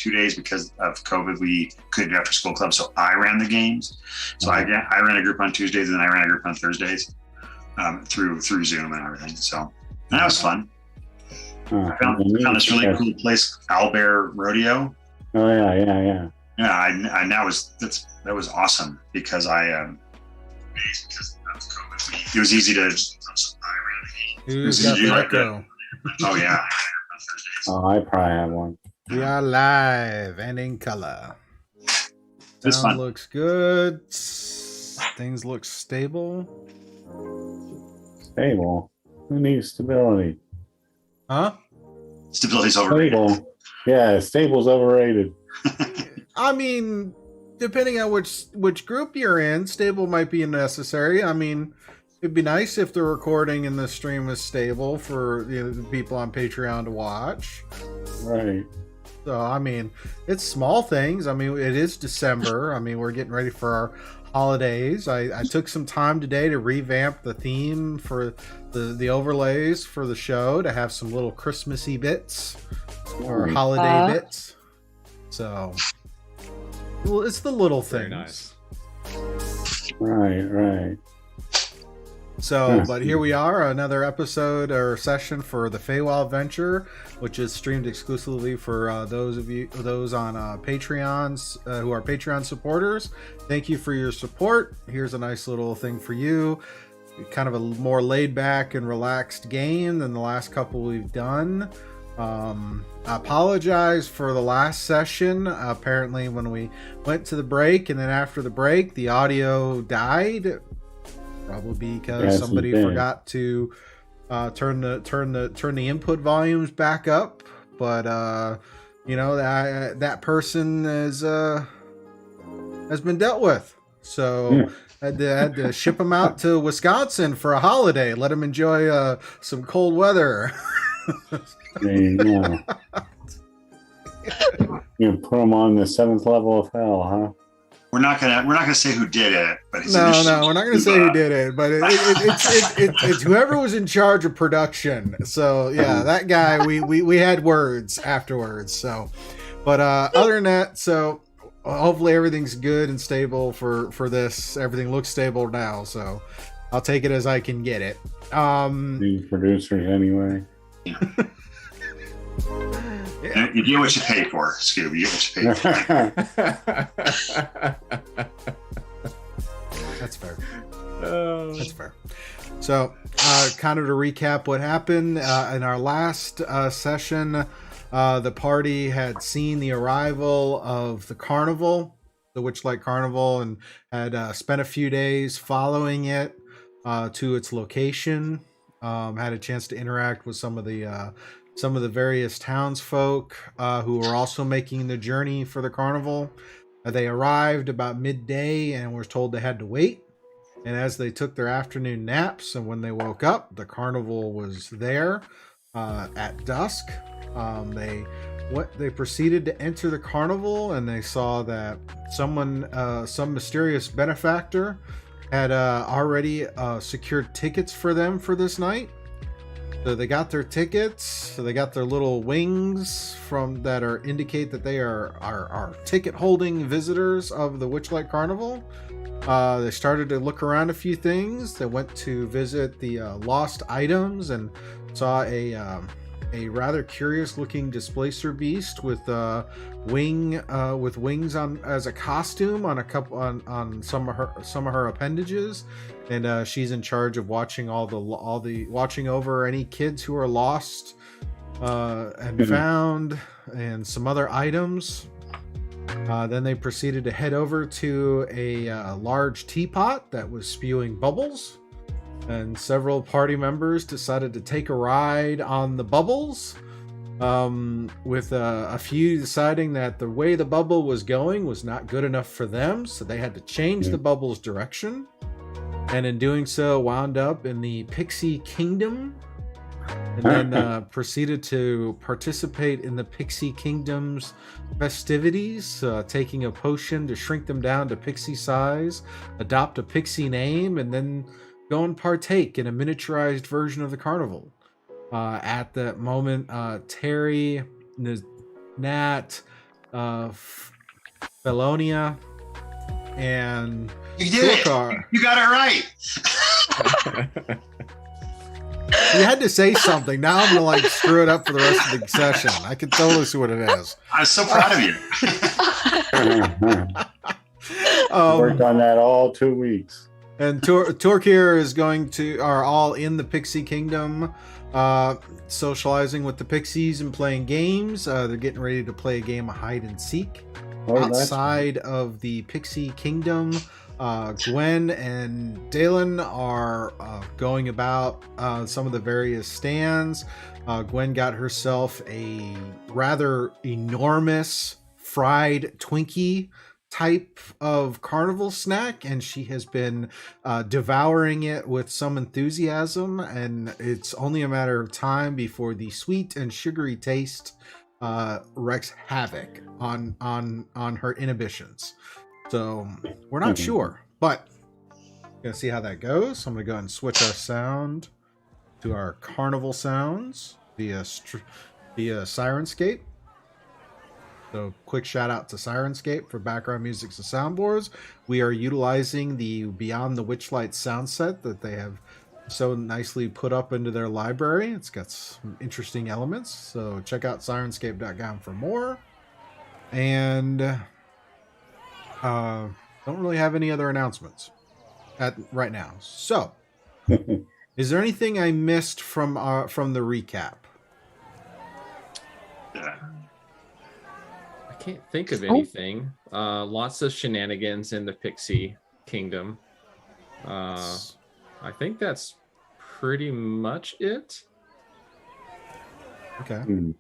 2 days because of COVID. We couldn't do after school club, so I ran the games. So I ran a group on Tuesdays, and then I ran a group on Thursdays through Zoom and everything. So that was fun. I found this really cool place, Owlbear Rodeo. Oh yeah. Yeah, that was awesome because because of COVID, it was easy to. Who's got the echo? Oh yeah. Oh, I probably have one. We are live and in color. Sound looks good. Things look stable. Stable? Who needs stability? Huh? Stability's overrated. Stable. Yeah, stable's overrated. I mean, depending on which group you're in, stable might be necessary. I mean, it'd be nice if the recording and the stream was stable for the people on Patreon to watch. Right. So, I mean, it's small things. I mean, it is December. I mean, we're getting ready for our holidays. I took some time today to revamp the theme for the overlays for the show to have some little Christmassy bits or holiday bits. So, well, it's the little things. Very nice. Right. So, but here we are, another episode or session for the Feywild Venture, which is streamed exclusively for those on Patreons who are Patreon supporters. Thank you for your support. Here's a nice little thing for you. Kind of a more laid back and relaxed game than the last couple we've done. I apologize for the last session. Apparently, when we went to the break and then after the break, the audio died. Probably because somebody forgot to turn the input volumes back up, but that person has been dealt with. So I had to ship them out to Wisconsin for a holiday. Let them enjoy some cold weather. There you go. You put them on the 7th level of hell, huh? We're not gonna say who did it, but no, we're not gonna say who did it, but it's whoever was in charge of production. So yeah, that guy. We had words afterwards. So, but other than that, so hopefully everything's good and stable for this. Everything looks stable now, so I'll take it as I can get it. These producers anyway. Yeah. You get what you pay for, Scoob. You get what you pay for. That's fair. That's fair. So, kind of to recap what happened in our last session, the party had seen the arrival of the carnival, the Witchlight Carnival, and had spent a few days following it to its location. Had a chance to interact with some of the various townsfolk who were also making the journey for the carnival. They arrived about midday and were told they had to wait. And as they took their afternoon naps and when they woke up, the carnival was there at dusk. They proceeded to enter the carnival and they saw that some mysterious benefactor had already secured tickets for them for this night. So they got their tickets. So they got their little wings that indicate that they are ticket holding visitors of the Witchlight Carnival. They started to look around a few things. They went to visit the lost items and saw a rather curious looking displacer beast with wings on as a costume on some of her appendages. And she's in charge of watching watching over any kids who are lost and found, and some other items. Then they proceeded to head over to a large teapot that was spewing bubbles, and several party members decided to take a ride on the bubbles. With a few deciding that the way the bubble was going was not good enough for them, so they had to change the bubble's direction. And in doing so, wound up in the Pixie Kingdom, and then proceeded to participate in the Pixie Kingdom's festivities, taking a potion to shrink them down to pixie size, adopt a pixie name, and then go and partake in a miniaturized version of the carnival. At that moment, Terry, Nat, Felonia, and You did Turkar. it. You got it right. You had to say something. Now I'm gonna screw it up for the rest of the session. I can totally see what it is. I'm so proud of you. Worked on that all 2 weeks. And Torkir are all in the Pixie Kingdom, socializing with the Pixies and playing games. They're getting ready to play a game of hide and seek. Outside of the Pixie Kingdom, Gwen and Dalen are going about some of the various stands. Gwen got herself a rather enormous fried Twinkie type of carnival snack, and she has been devouring it with some enthusiasm, and it's only a matter of time before the sweet and sugary taste wreaks havoc on her inhibitions. So we're not sure, but gonna see how that goes. So I'm gonna go ahead and switch our sound to our carnival sounds via Syrinscape. So quick shout out to Syrinscape for background music and soundboards. We are utilizing the Beyond the Witchlight sound set that they have so nicely put up into their library. It's got some interesting elements. So check out Syrinscape.com for more. And don't really have any other announcements right now. So is there anything I missed from the recap? Yeah. I can't think of anything. Lots of shenanigans in the Pixie Kingdom. I think that's pretty much it. Okay. You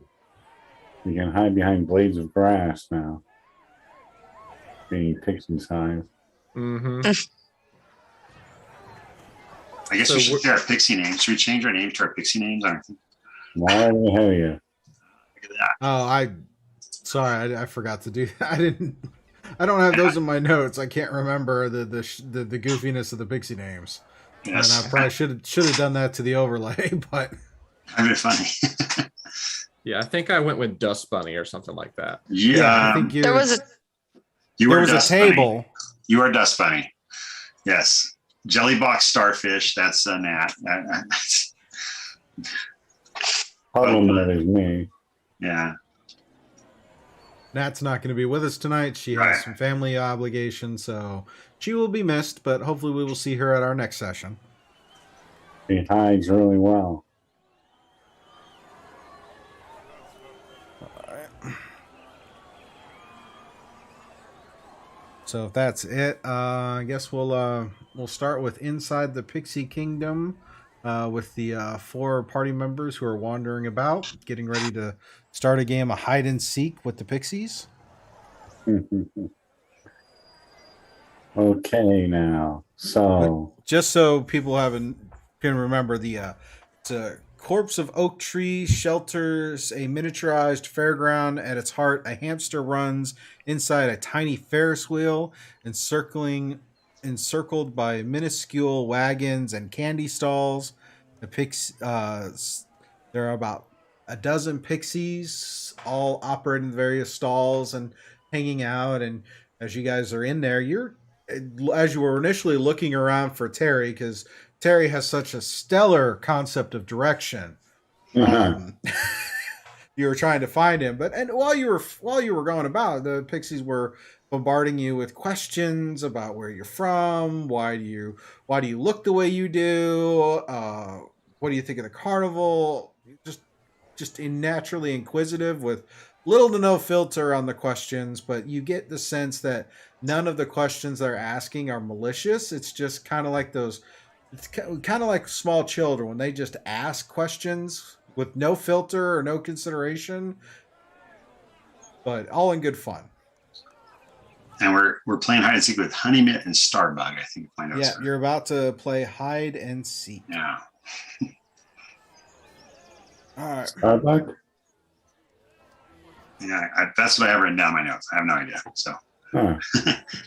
can hide behind blades of grass now. Being pixie size. Mm-hmm. I guess So we should share our pixie names. Should we change our names to our pixie names? Why are they ahead of you? Look at that. Oh, I forgot to do that. I don't have those in my notes. I can't remember the goofiness of the pixie names. Yes. And I probably should have done that to the overlay, but I mean, funny. Yeah, I think I went with Dust Bunny or something like that. I think There was a you there are was a Dust table. Bunny. You are Dust Bunny. Yes. Jellybox Starfish. That's a Nat. Problem that is me. Yeah. Nat's not going to be with us tonight. She has some family obligations, so she will be missed, but hopefully we will see her at our next session. He hides really well. So if that's it, I guess we'll start with Inside the Pixie Kingdom with the 4 party members who are wandering about, getting ready to start a game of hide and seek with the Pixies. Okay, now. So, Just so people can remember, it's a corpse of oak tree shelters a miniaturized fairground. At its heart, a hamster runs inside a tiny Ferris wheel, encircled by minuscule wagons and candy stalls. There are about a dozen pixies, all operating in various stalls and hanging out. And as you guys are in there, as you were initially looking around for Terry, because Terry has such a stellar concept of direction. You were trying to find him, and while you were going about, the pixies were bombarding you with questions about where you're from, why do you look the way you do, what do you think of the carnival? Just naturally inquisitive with little to no filter on the questions, but you get the sense that none of the questions they're asking are malicious. It's just kind of like those. It's kind of like small children when they just ask questions with no filter or no consideration, but all in good fun. And we're playing hide and seek with Honeymit and Starbug, I think. My notes are. You're about to play hide and seek. Yeah. All right. Starbuck? Yeah, that's what I have written down in my notes. I have no idea. So, Huh.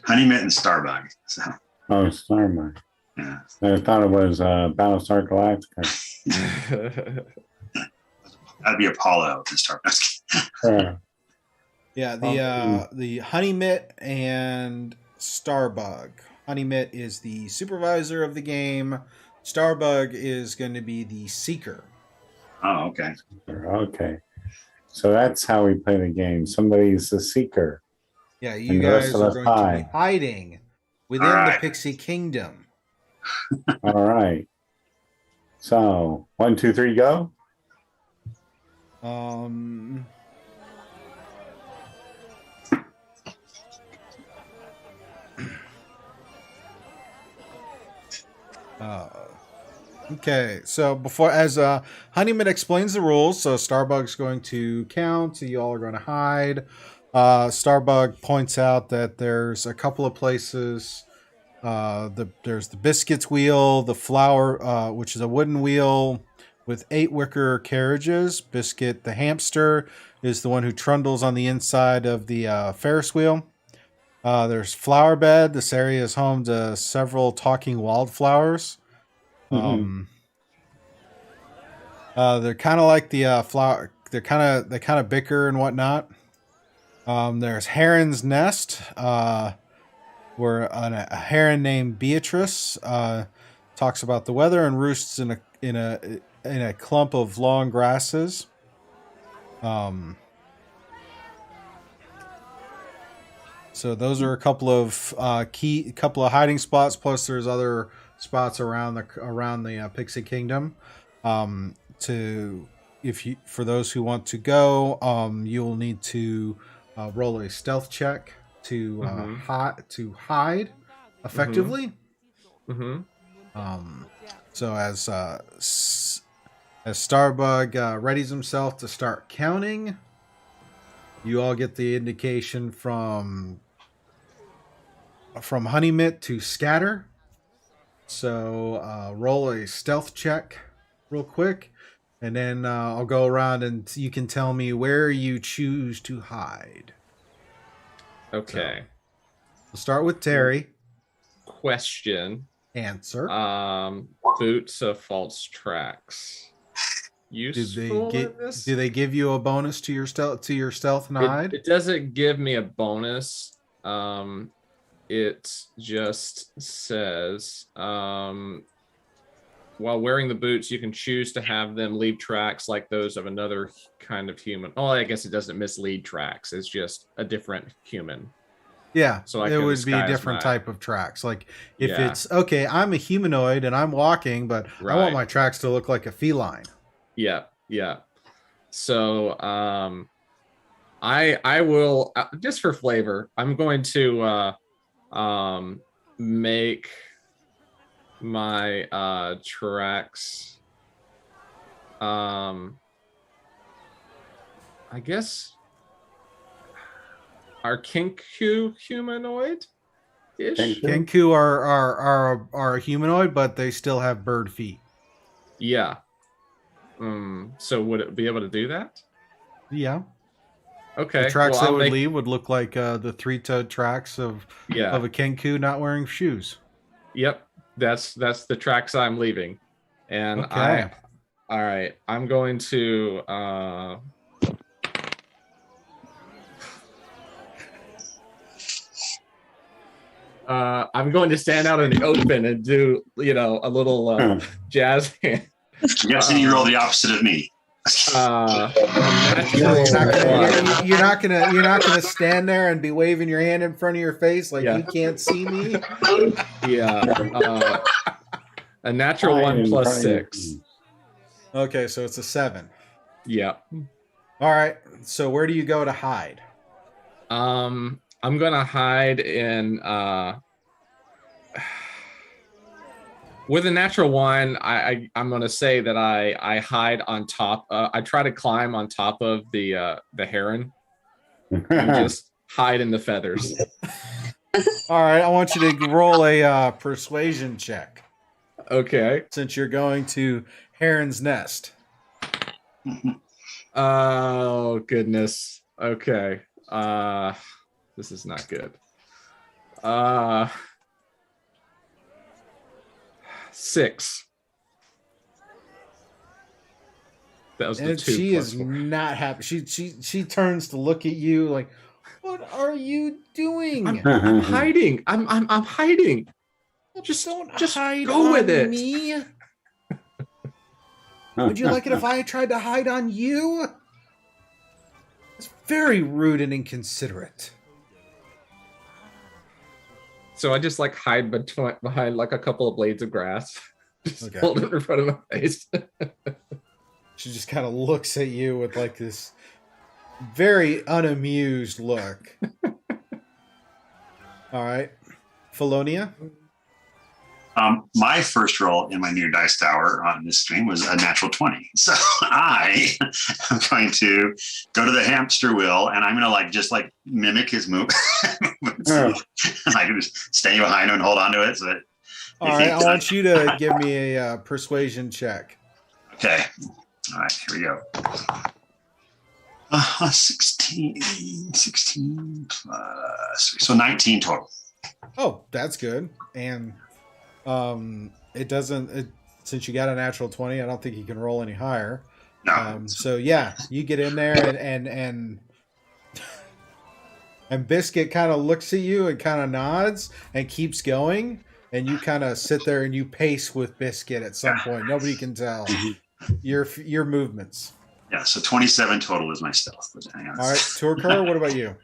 Honeymit and Starbug. So, Oh, Starbuck. yeah. I thought it was Battlestar Galactica. That'd be Apollo and Starbug. Yeah. Yeah, the Honey Mitt and Starbug. Honey Mitt is the supervisor of the game. Starbug is going to be the seeker. Oh, okay. Okay. So that's how we play the game. Somebody's the seeker. Yeah, you And the rest guys of are us going to be hide. hiding within All the right. Pixie Kingdom. All right. So 1, 2, 3, go. Okay, so before as Honeyman explains the rules, so Starbug's going to count, so you all are going to hide. Starbug points out that there's a couple of places. There's the biscuits wheel, the flower, which is a wooden wheel with 8 wicker carriages. Biscuit, the hamster, is the one who trundles on the inside of the Ferris wheel. There's flower bed. This area is home to several talking wildflowers. They're kind of like the flower. They kind of bicker and whatnot. There's Heron's Nest, where a heron named Beatrice talks about the weather and roosts in a clump of long grasses. So those are a couple of hiding spots. Plus, there's other spots around the Pixie Kingdom. For those who want to go, you'll need to roll a stealth check to hide effectively. So as Starbug readies himself to start counting, you all get the indication from Honeymit to scatter. So roll a stealth check real quick, and then I'll go around and you can tell me where you choose to hide. Okay. So, we'll start with Terry. Question. Answer. Boots of false tracks. Useful in this? Do they give you a bonus to your stealth and hide? It doesn't give me a bonus. It just says while wearing the boots, you can choose to have them leave tracks like those of another kind of human. Oh, I guess it doesn't mislead tracks. It's just a different human. Yeah, so it would be a different type of tracks. Like if Yeah. it's okay, I'm a humanoid and I'm walking, but I want my tracks to look like a feline. Yeah. So I will just for flavor, I'm going to make my tracks I guess are Kenku humanoid ish. Kenku are a humanoid, but they still have bird feet. Yeah. So would it be able to do that? Yeah. Okay. The tracks that would leave would look like the 3-toed tracks of a Kenku not wearing shoes. Yep. That's the tracks I'm leaving. And okay. All right. I'm going to I'm going to stand out in the open and do, a little jazz hand. Yes, you roll the opposite of me. You're not gonna stand there and be waving your hand in front of your face like you can't see me. Yeah. A natural 1 plus 6. Okay, so it's a 7. Yeah. All right. So where do you go to hide? I'm gonna hide in with a natural 1. I'm gonna say that I hide on top. I try to climb on top of the heron and just hide in the feathers. All right, I want you to roll a persuasion check. Okay. Since you're going to Heron's Nest. Oh goodness. Okay. This is not good. 6. That was the And 2 she plus is 4. not happy. She turns to look at you like, what are you doing? I'm hiding. I'm hiding. Just hide go with on it. me. Would you like it if I tried to hide on you? It's very rude and inconsiderate. So I just like hide behind like a couple of blades of grass. Just Okay. hold it in front of my face. She just kind of looks at you with like this very unamused look. All right. Felonia? My first roll in my new dice tower on this stream was a natural 20. So I am going to go to the hamster wheel and I'm going to just mimic his move. I can just stay behind him and hold on to it. So that All right. I want you to give me a persuasion check. Okay. All right. Here we go. 16 plus 3. So 19 total. Oh, that's good. And it doesn't since you got a natural 20, I don't think you can roll any higher. No. So yeah, you get in there and Biscuit kind of looks at you and kind of nods and keeps going, and you kind of sit there and you pace with Biscuit at some point. Nobody can tell your movements. Yeah, so 27 total is my stealth. All right, Turkur, what about you?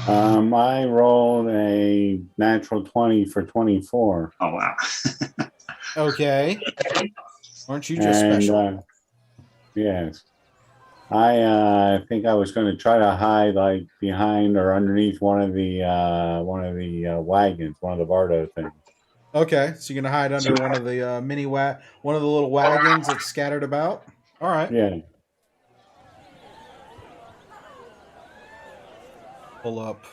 I rolled a natural 20 for 24. Oh, wow. Okay. Aren't you just special? Yes. I think I was going to try to hide behind or underneath one of the wagons, one of the Bardo things. Okay, so you're going to hide under one of the one of the little wagons that's scattered about? All right. Yeah. Pull up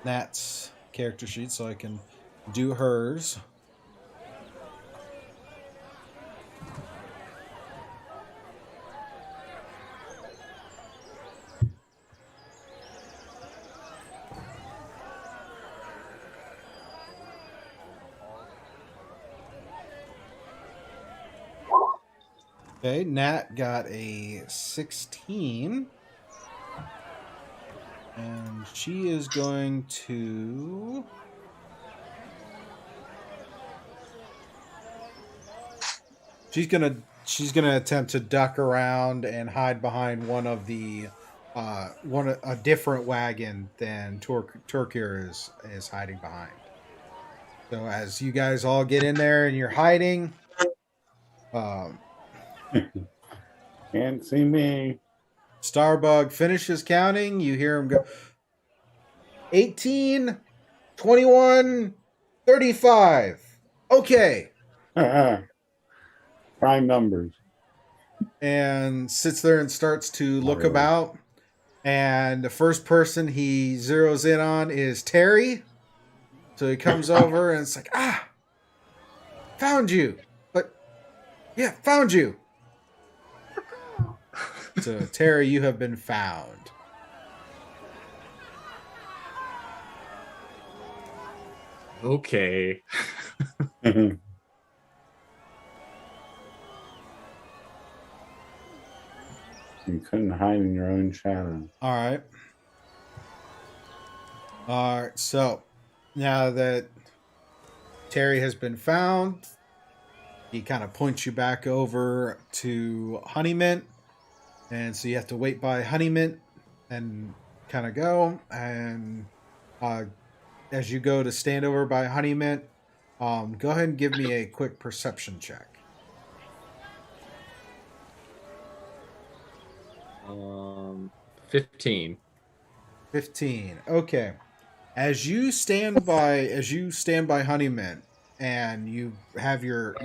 Nat's character sheet so I can do hers. Okay, Nat got a 16. And she is going to... She's gonna attempt to duck around and hide behind one of the a different wagon than Turkur is hiding behind. So as you guys all get in there and you're hiding, can't see me. Starbug finishes counting. You hear him go 18, 21, 35. Okay. Prime numbers. And sits there and starts to look about. And the first person he zeroes in on is Terry. So he comes over and it's like, found you. But yeah, found you. So, Terry, you have been found. Okay. You couldn't hide in your own shadow. All right. All right. So, now that Terry has been found, he kind of points you back over to Honeymint. And so you have to wait by Honeymint and kind of go. And as you go to stand over by Honeymint, go ahead and give me a quick perception check. 15. 15. Okay. As you stand by Honeymint, and you have your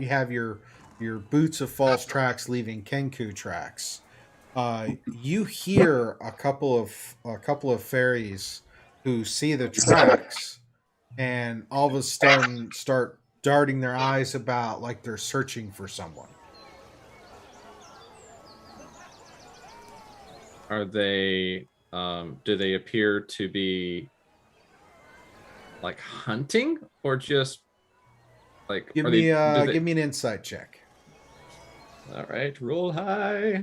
boots of false tracks leaving Kenku tracks. You hear a couple of fairies who see the tracks and all of a sudden start darting their eyes about like they're searching for someone. Are they do they appear to be like hunting or just like Give me an insight check. All right, roll high.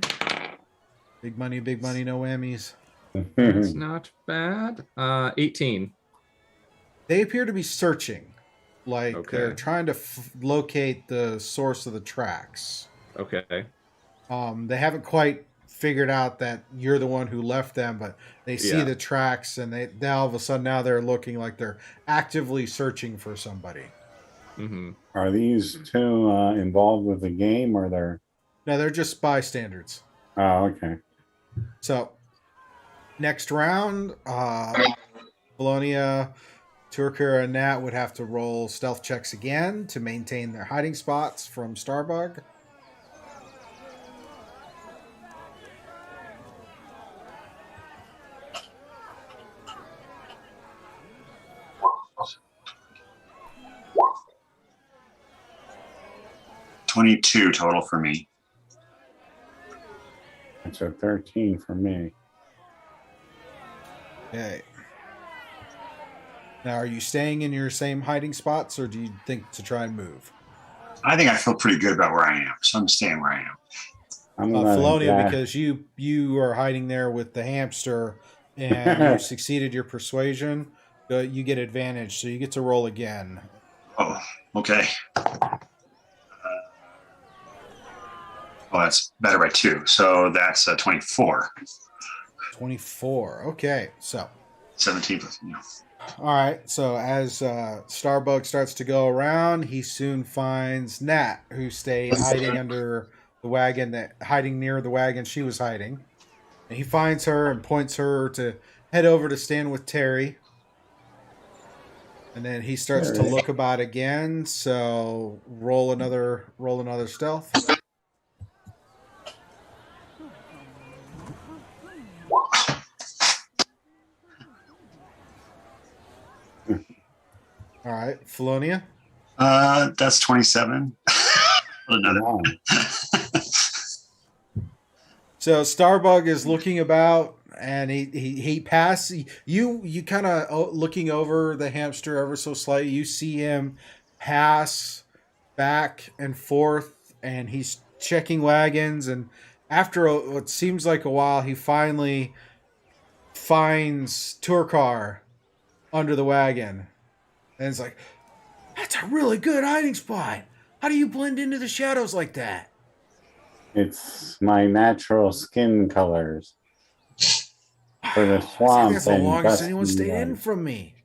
Big money, no whammies. It's not bad. 18. They appear to be searching, like Okay. they're trying to locate the source of the tracks. Okay. They haven't quite figured out that you're the one who left them, but they see Yeah. the tracks, and they all of a sudden now they're looking like they're actively searching for somebody. Mm-hmm. Are these two involved with the game, or they're? No, they're just bystanders. Oh, okay. So, next round, Bologna, Turkir, and Nat would have to roll stealth checks again to maintain their hiding spots from Starbug. $22 total for me. It's a 13 for me. Okay. Now, are you staying in your same hiding spots, or do you think to try and move? I think I feel pretty good about where I am, so I'm staying where I am. I'm gonna Felonia, because you are hiding there with the hamster, and you succeeded your persuasion, you get advantage, so you get to roll again. Oh, okay. That's better by 2. So that's 24. 24. Okay, so 17 plus, all right. So as Starbug starts to go around, he soon finds Nat, who stayed hiding under the wagon, hiding near the wagon she was hiding. And he finds her and points her to head over to stand with Terry. And then he starts to look about again. So roll another stealth. All right, Felonia. That's 27. Another. Wow. So Starbug is looking about, and he passes you kind of looking over the hamster ever so slightly. You see him pass back and forth, and he's checking wagons. And after what seems like a while, he finally finds Turkar under the wagon. And it's like, that's a really good hiding spot. How do you blend into the shadows like that? It's my natural skin colors for the swamp. That's the and longest anyone dusty stayed in light. from me.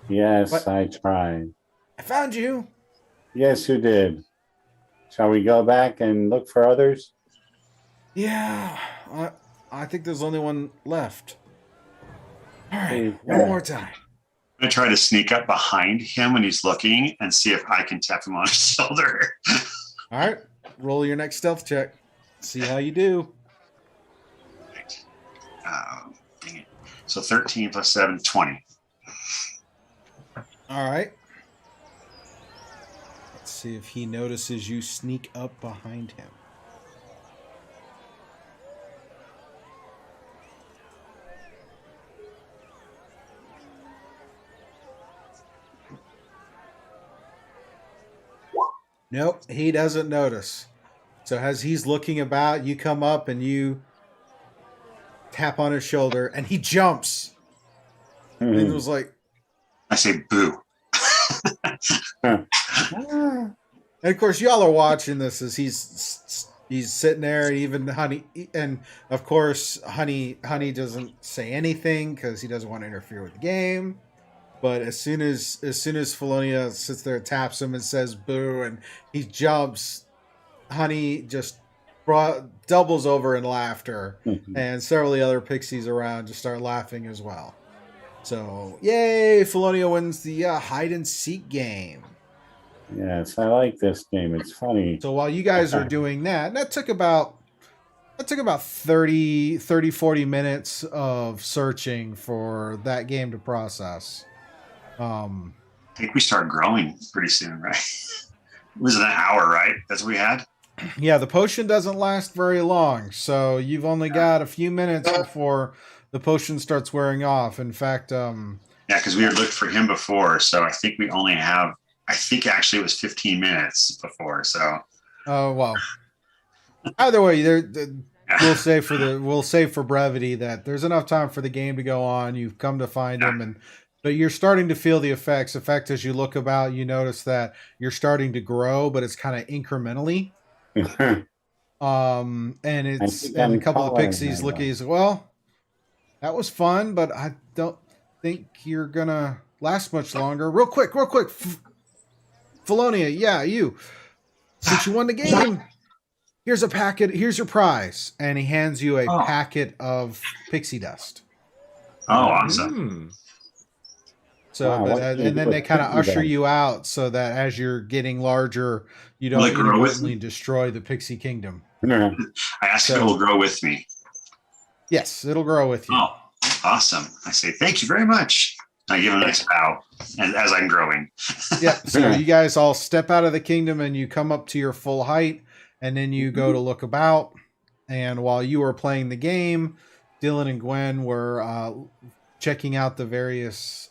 Yes, But- I tried. I found you. Yes, you did. Shall we go back and look for others? Yeah, I think there's only one left. All right, Yeah. one more time. I'm going to try to sneak up behind him when he's looking and see if I can tap him on his shoulder. All right, roll your next stealth check. See how you do. Dang it. So 13 plus 7, 20. All right. Let's see if he notices you sneak up behind him. Nope, he doesn't notice. So as he's looking about, you come up and you tap on his shoulder, and he jumps. And it was like, I say boo. and of course, y'all are watching this as he's sitting there, and even Honey, and of course, Honey doesn't say anything because he doesn't want to interfere with the game. But as soon as Felonia sits there, taps him and says boo, and he jumps, Honey just doubles over in laughter, and several of the other pixies around just start laughing as well. So, yay! Felonia wins the hide and seek game. Yes, I like this game. It's funny. So while you guys are doing that took about 30, 40 minutes of searching for that game to process. I think we start growing pretty soon, right? It was an hour, right? That's what we had? Yeah, the potion doesn't last very long, so you've only got a few minutes before the potion starts wearing off. In fact, Yeah, because we had looked for him before, so I think we only have, I think actually it was 15 minutes before, so. Oh well. Either way, we'll say for brevity that there's enough time for the game to go on. You've come to find him, but you're starting to feel the effects. In fact, as you look about, you notice that you're starting to grow, but it's kind of incrementally. And a couple of pixies look at you and say, well, that was fun, but I don't think you're gonna last much longer. Real quick. Felonia, yeah, you. Since you won the game, here's a packet. Here's your prize. And he hands you a packet of pixie dust. Oh, awesome. So, and then they kind of usher you out so that as you're getting larger, you don't inadvertently destroy the pixie kingdom. I ask if it will grow with me. Yes, it'll grow with you. Oh, awesome. I say, thank you very much. I give a nice bow as I'm growing. Yeah. So you guys all step out of the kingdom and you come up to your full height, and then you go to look about. And while you were playing the game, Dylan and Gwen were checking out the various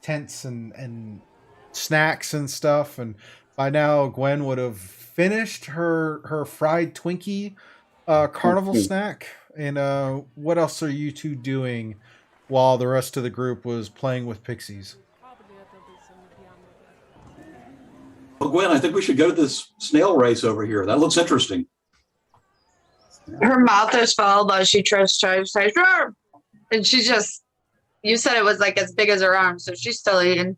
tents and snacks and stuff. And by now, Gwen would have finished her fried Twinkie carnival snack. And what else are you two doing while the rest of the group was playing with pixies? Well, Gwen, I think we should go to this snail race over here. That looks interesting. Her mouth is full, but she tries to say, sure. And she just, you said it was like as big as her arm, so she's still eating.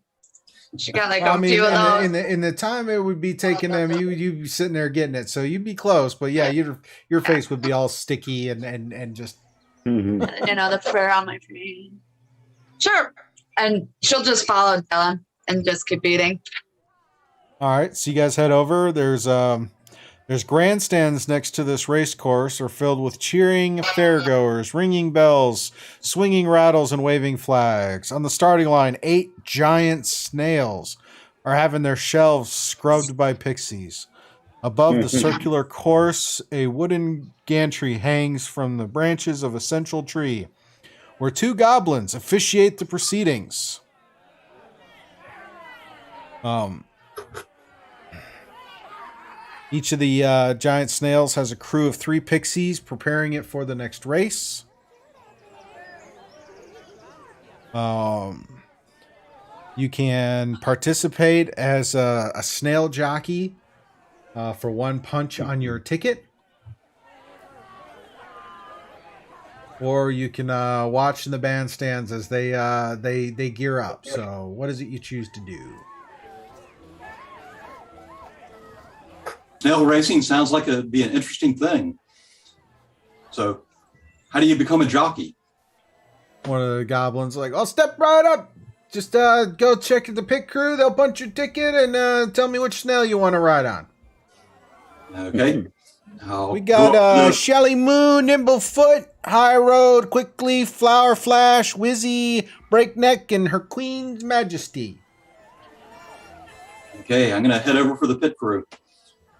She got like a few of those. In the time it would be taking them, you'd be sitting there getting it, so you'd be close. But yeah, your face would be all sticky and just. Mm-hmm. You know, the fur on my face. Sure. And she'll just follow Dylan and just keep eating. All right, so you guys head over. There's grandstands next to this race course are filled with cheering fairgoers, ringing bells, swinging rattles, and waving flags. On the starting line, 8 giant snails are having their shelves scrubbed by pixies. Above the circular course, a wooden gantry hangs from the branches of a central tree, where 2 goblins officiate the proceedings. Each of the giant snails has a crew of 3 pixies preparing it for the next race. You can participate as a snail jockey for 1 punch on your ticket. Or you can watch in the bandstands as they gear up. So what is it you choose to do? Snail racing sounds like it'd be an interesting thing. So, how do you become a jockey? One of the goblins like, I'll step right up. Just go check the pit crew. They'll punch your ticket and tell me which snail you want to ride on. Okay. We got Shelly Moo, Nimblefoot, High Road, Quickly, Flower Flash, Wizzy, Breakneck, and her Queen's Majesty. Okay, I'm going to head over for the pit crew.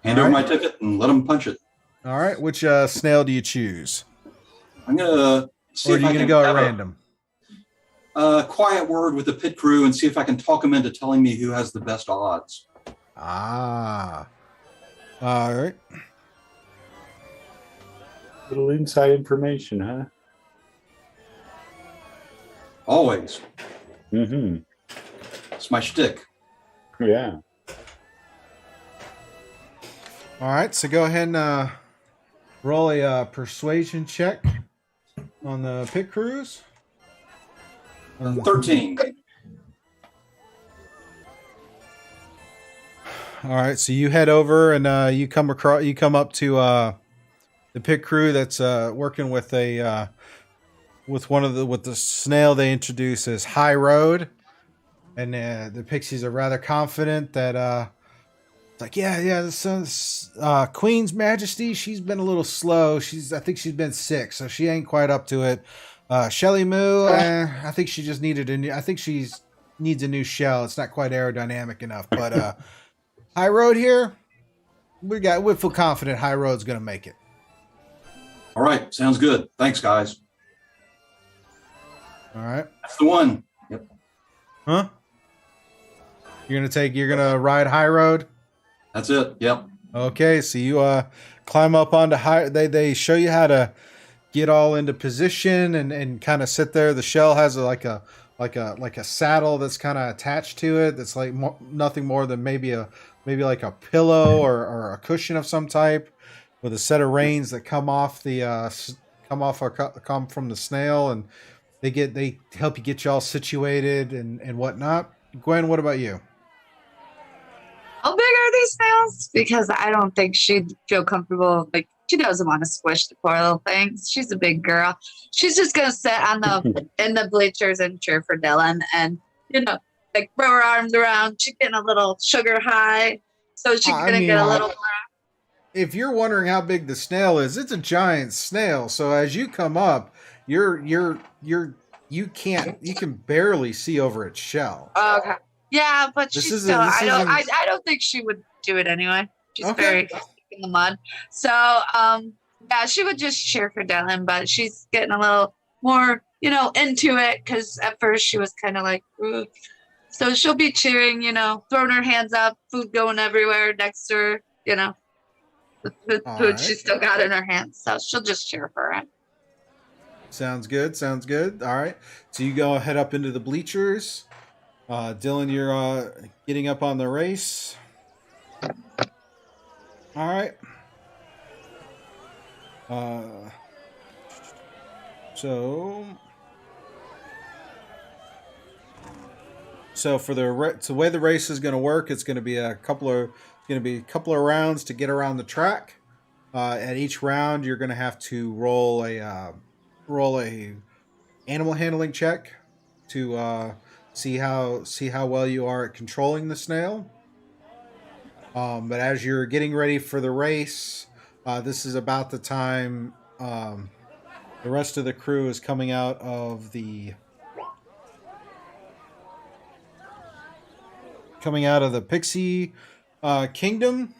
Hand over my ticket and let them punch it. All right. Which snail do you choose? I'm going to see or are you going to go at random? A quiet word with the pit crew and see if I can talk them into telling me who has the best odds. Ah. All right. Little inside information, huh? Always. Mm-hmm. It's my shtick. Yeah. All right, so go ahead and roll a persuasion check on the pit crews. 13. All right, so you head over and you come up to the pit crew that's working with the snail they introduce as High Road, and the pixies are rather confident that. Like, this Queen's Majesty, she's been a little slow. I think she's been sick, so she ain't quite up to it. Shelly Moo, I think she just needs a new shell. It's not quite aerodynamic enough. But High Road here, we feel confident High Road's gonna make it. All right, sounds good. Thanks, guys. All right. That's the one. Yep. Huh? You're gonna ride High Road? That's it. Yep. Okay, so you climb up onto high. They show you how to get all into position and kind of sit there. The shell has like a saddle that's kind of attached to it. That's like nothing more than maybe like a pillow or a cushion of some type, with a set of reins that come off come from the snail, and they help you get you all situated and whatnot. Gwen, what about you? How big are these snails? Because I don't think she'd feel comfortable. Like, she doesn't want to squish the poor little things. She's a big girl. She's just gonna sit on the in the bleachers and cheer for Dylan, and like throw her arms around. She's getting a little sugar high, so she's gonna get a little more. If you're wondering how big the snail is, it's a giant snail. So as you come up, you can barely see over its shell. Okay. Yeah, but I don't think she would do it anyway. She's very in the mud. So yeah, she would just cheer for Dylan, but she's getting a little more, into it, because at first she was kind of like, ooh. So she'll be cheering, throwing her hands up, food going everywhere next to her, the food she's still got in her hands. So she'll just cheer for it. Sounds good. All right. So you go head up into the bleachers. Dylan, you're getting up on the race. All right. So for the way the race is going to work, it's going to be a couple of rounds to get around the track. At each round, you're going to have to roll a animal handling check to see how well you are at controlling the snail. But as you're getting ready for the race, this is about the time the rest of the crew is coming out of the pixie kingdom.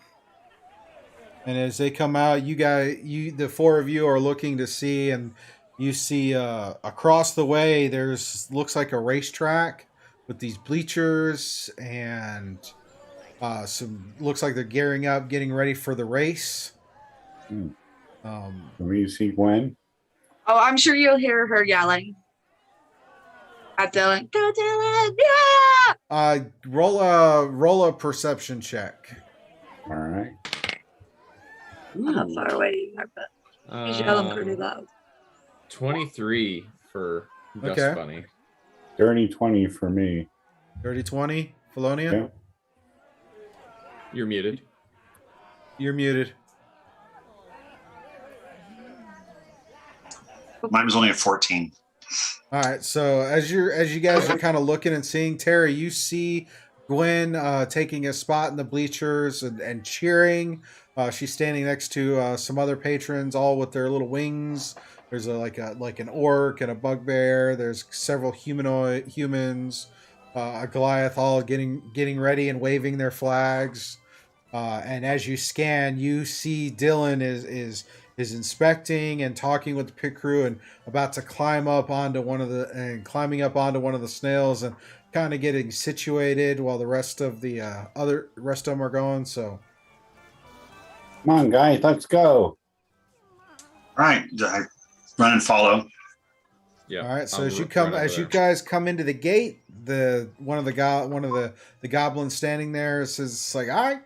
And as they come out, the four of you are looking to see, and you see across the way looks like a racetrack with these bleachers, and looks like they're gearing up, getting ready for the race. Can we see Gwen? Oh, I'm sure you'll hear her yelling at Dylan. Go Dylan! Yeah! Roll a perception check. All right. How far away you are, but he's yelling pretty loud. 23 for Dust Bunny. Dirty 20 for me. Dirty 20, Felonia? Yeah. You're muted. You're muted. Mine was only a 14. All right, so as you guys are kind of looking and seeing, Terry, you see Gwen taking a spot in the bleachers and cheering. She's standing next to some other patrons, all with their little wings. There's like an orc and a bugbear. There's several humans, a Goliath, all getting ready and waving their flags. And as you scan, you see Dylan is inspecting and talking with the pit crew, and about to climbing up onto one of the snails and kind of getting situated while the rest of them are going. So, come on, guys, let's go. All right, I run and follow. Yeah. All right. So you guys come into the gate, one of the goblins standing there says, like, all right,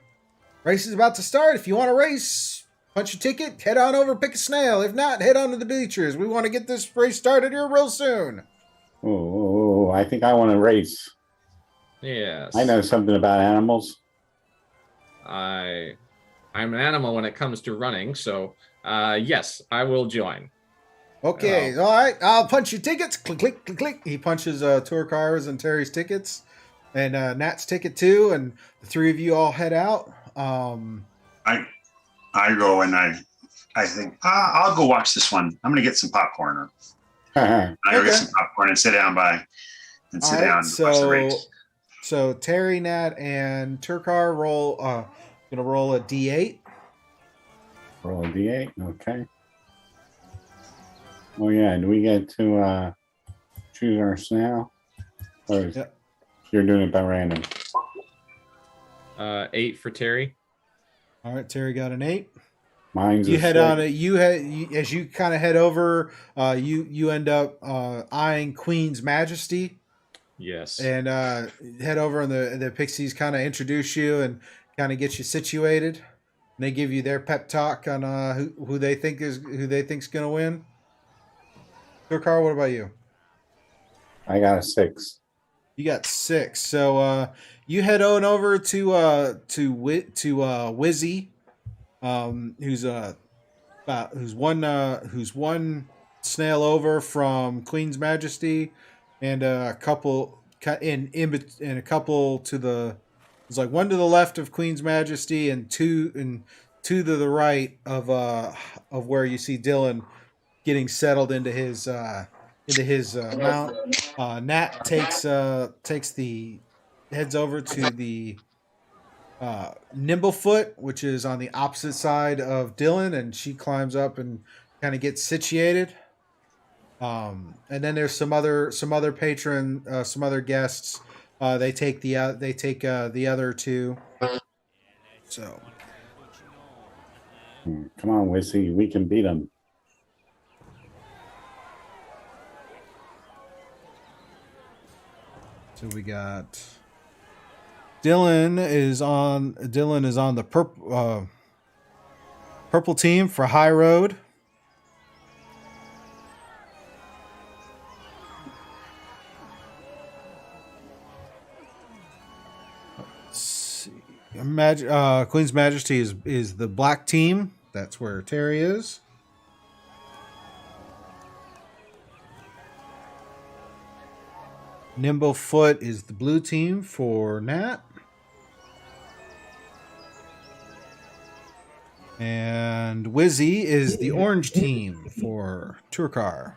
race is about to start. If you want to race, punch your ticket, head on over, pick a snail. If not, head on to the bleachers. We want to get this race started here real soon. Oh, I think I want to race. Yes. I know something about animals. I'm an animal when it comes to running, so yes, I will join. Okay, all right. I'll punch your tickets. Click, click, click, click. He punches Turkar's and Terry's tickets, and Nat's ticket too. And the three of you all head out. I go and I think I'll go watch this one. I'm gonna get some popcorn. I go get some popcorn and sit down and watch the race. So Terry, Nat, and Turkar gonna roll a D8. Roll a D8. Okay. Oh yeah, do we get to choose our snail? Or you're doing it by random? 8 for Terry. All right, Terry got an 8. Mine's You a head 6. on it. As you kind of head over, you end up eyeing Queen's Majesty. Yes. And head over, and the pixies kind of introduce you and kind of get you situated. And they give you their pep talk on who they think's gonna win. Carl, what about you? I got a 6. You got 6. So you head on over to Wizzy, who's one snail over from Queen's Majesty, and a couple and a couple to the. It's like one to the left of Queen's Majesty and two to the right of where you see Dylan getting settled into his mount. Nat heads over to the Nimblefoot, which is on the opposite side of Dylan, and she climbs up and kind of gets situated. And then there's some other guests. They take the other two. So Come on, Wissy, we can beat them. So we got Dylan is on the purple team for High Road. Let's see. Queen's Majesty is the black team. That's where Terry is. Nimblefoot is the blue team for Nat. And Wizzy is the orange team for Turkar.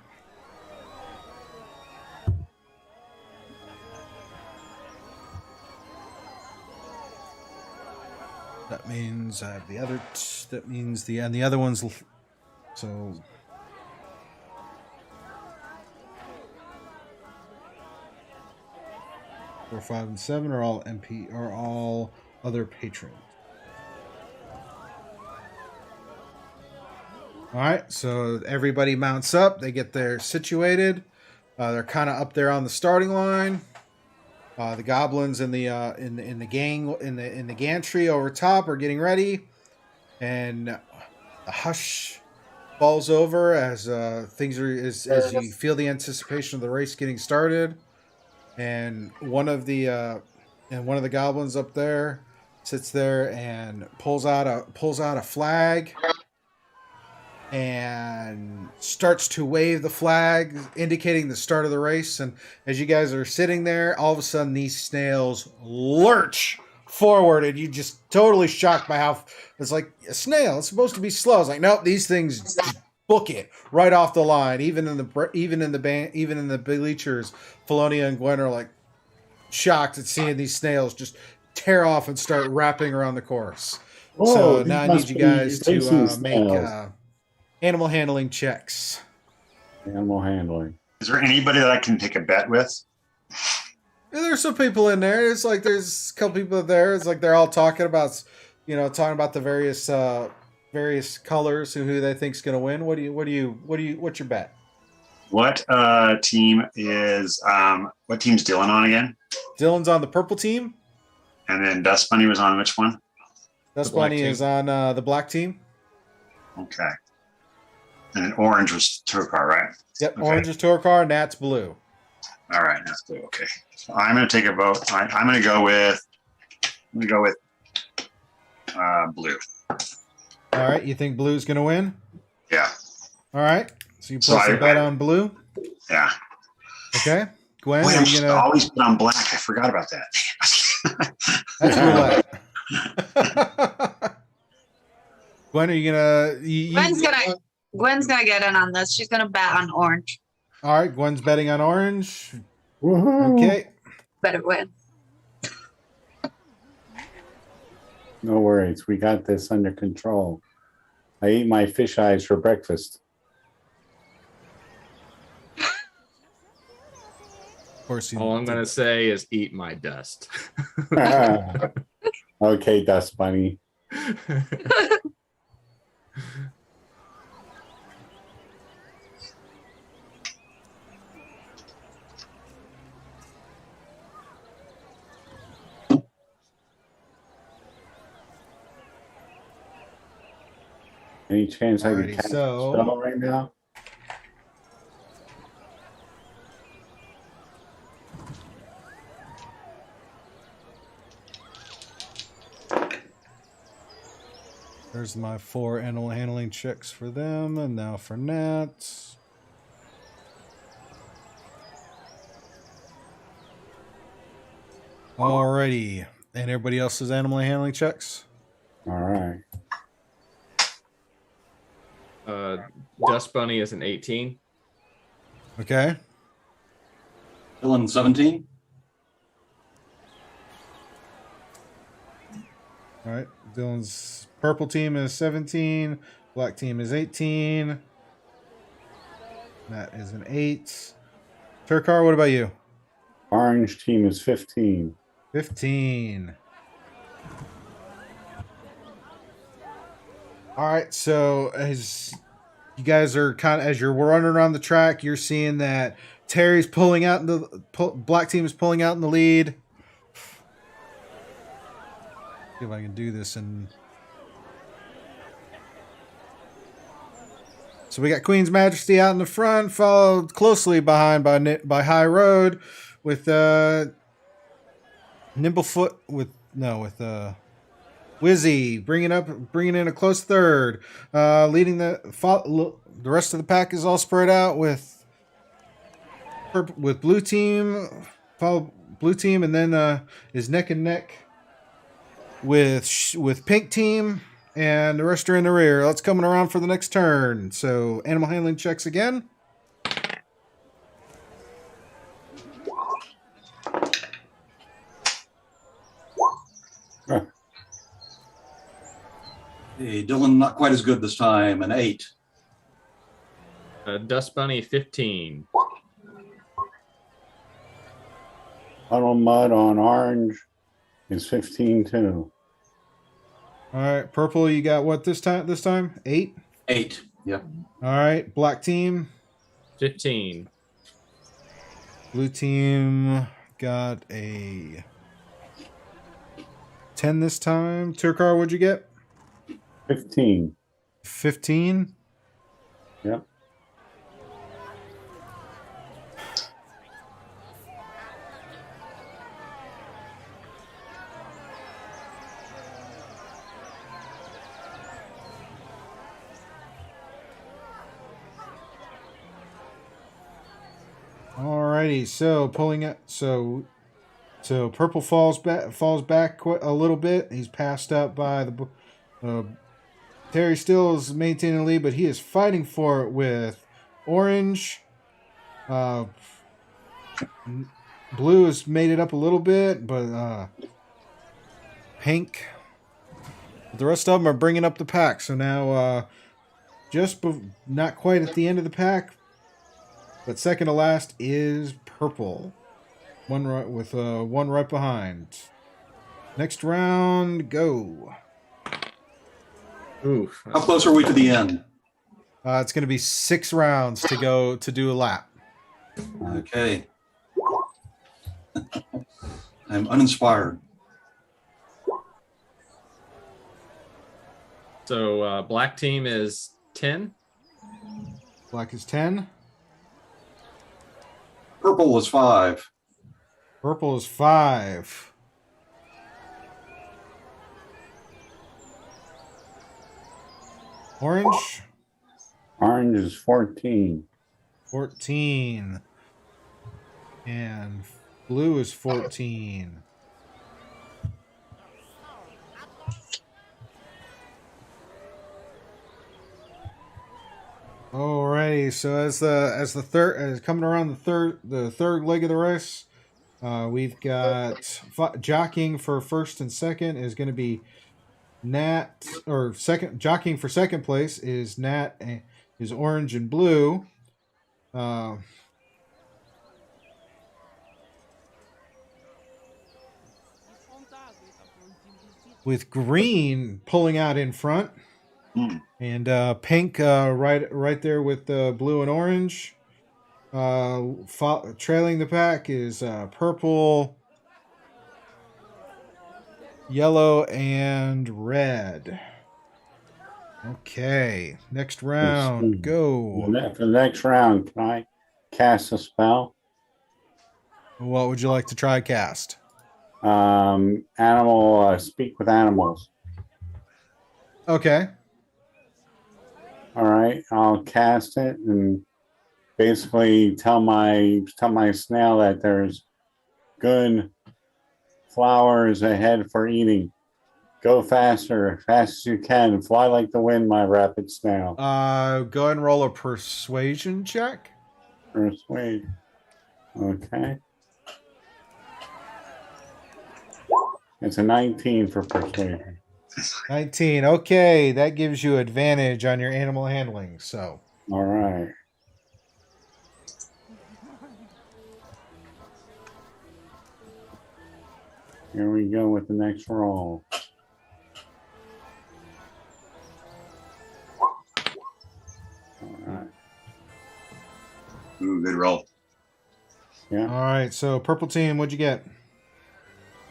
That means I have the other. That means the other ones. So. 4, 5, and 7 are all MP, are all other patrons. All right, so everybody mounts up. They get there situated. They're kind of up there on the starting line. The goblins in the gantry over top are getting ready, and the hush falls over as as you feel the anticipation of the race getting started. And one of the goblins up there sits there and pulls out a flag and starts to wave the flag, indicating the start of the race. And as you guys are sitting there, all of a sudden these snails lurch forward, and you just totally shocked by how it's like a snail. It's supposed to be slow. It's like, nope, these things just book it right off the line. Even in the bleachers, Felonia and Gwen are like shocked at seeing these snails just tear off and start wrapping around the course. So now I need you guys to make animal handling checks. Animal handling. Is there anybody that I can take a bet with? There's some people in there. It's like there's a couple people there. It's like they're all talking about the various colors and who they think's going to win. What's your bet? What team's Dylan on again? Dylan's on the purple team. And then Dust Bunny was on which one? Dust Bunny is on the black team. Okay. And then orange was Turkar, right? Yep, okay. Orange is Turkar, Nat's blue. All right, that's blue. Okay. So I'm going to take a vote. I'm going to go with blue. All right, you think blue's going to win? Yeah. All right. So you place a bet on blue? Yeah. Okay. Gwen, I'm always put on black. I forgot about that. That's roulette. Gwen, are you gonna? Gwen's gonna get in on this. She's gonna bet on orange. All right, Gwen's betting on orange. Woohoo. Okay. Better win. No worries. We got this under control. I ate my fish eyes for breakfast. Of course. All I'm gonna say is eat my dust. Okay, Dust Bunny. Any chance I could Alrighty, cast so- a spell right now? There's my 4 animal handling checks for them, and now for Nat. Alrighty. And everybody else's animal handling checks? All right. Dust Bunny is an 18. Okay. Dylan, 17. All right. Dylan's purple team is 17. Black team is 18. That is an 8. Turkar, what about you? Orange team is 15. 15. All right. So as you guys are as you're running around the track, you're seeing that Terry's pulling out in the black team is pulling out in the lead. See if I can do this. And so we got Queen's Majesty out in the front, followed closely behind by High Road, with Nimblefoot with Wizzy bringing in a close third, leading the rest of the pack is all spread out with blue team, and then is neck and neck with pink team, and the rest are in the rear. That's coming around for the next turn. So animal handling checks again. Hey, Dylan, not quite as good this time, an 8. Dust Bunny 15. Puddle Mud on orange is 15 too. All right, purple, you got what this time? 8? 8, yeah. All right, black team. 15. Blue team got a 10 this time. Turkar, what'd you get? 15. 15? Yep. Alrighty, so pulling it, so purple falls back quite a little bit. He's passed up by the Terry still is maintaining the lead, but he is fighting for it with orange. Blue has made it up a little bit, but pink. The rest of them are bringing up the pack. So now, not quite at the end of the pack, but second to last is purple. One right behind. Next round, go. Ooh. How close are we to the end? It's going to be 6 rounds to go to do a lap. Okay. I'm uninspired. So black team is 10. Black is 10. Purple was 5. Purple is 5. Orange? Orange is 14. 14. And blue is 14. Alrighty, so as coming around the third leg of the race, we've got jockeying for first and second is going to be Nat, or jockeying for second place is Nat, is orange and blue. with green pulling out in front, and pink right there with blue and orange. Trailing the pack is purple, yellow, and red. Okay, next round, go. For the next round, can I cast a spell? What would you like to try cast? Animal, speak with animals. Okay. All right, I'll cast it and basically tell my snail that there's good flowers ahead for eating. Go faster, fast as you can. Fly like the wind, my rapid snail. Go ahead and roll a persuasion check. Persuade. Okay. It's a 19 for persuasion. 19. Okay, that gives you advantage on your animal handling. So. All right. Here we go with the next roll. All right. Ooh, good roll. Yeah. All right. So, purple team, what'd you get?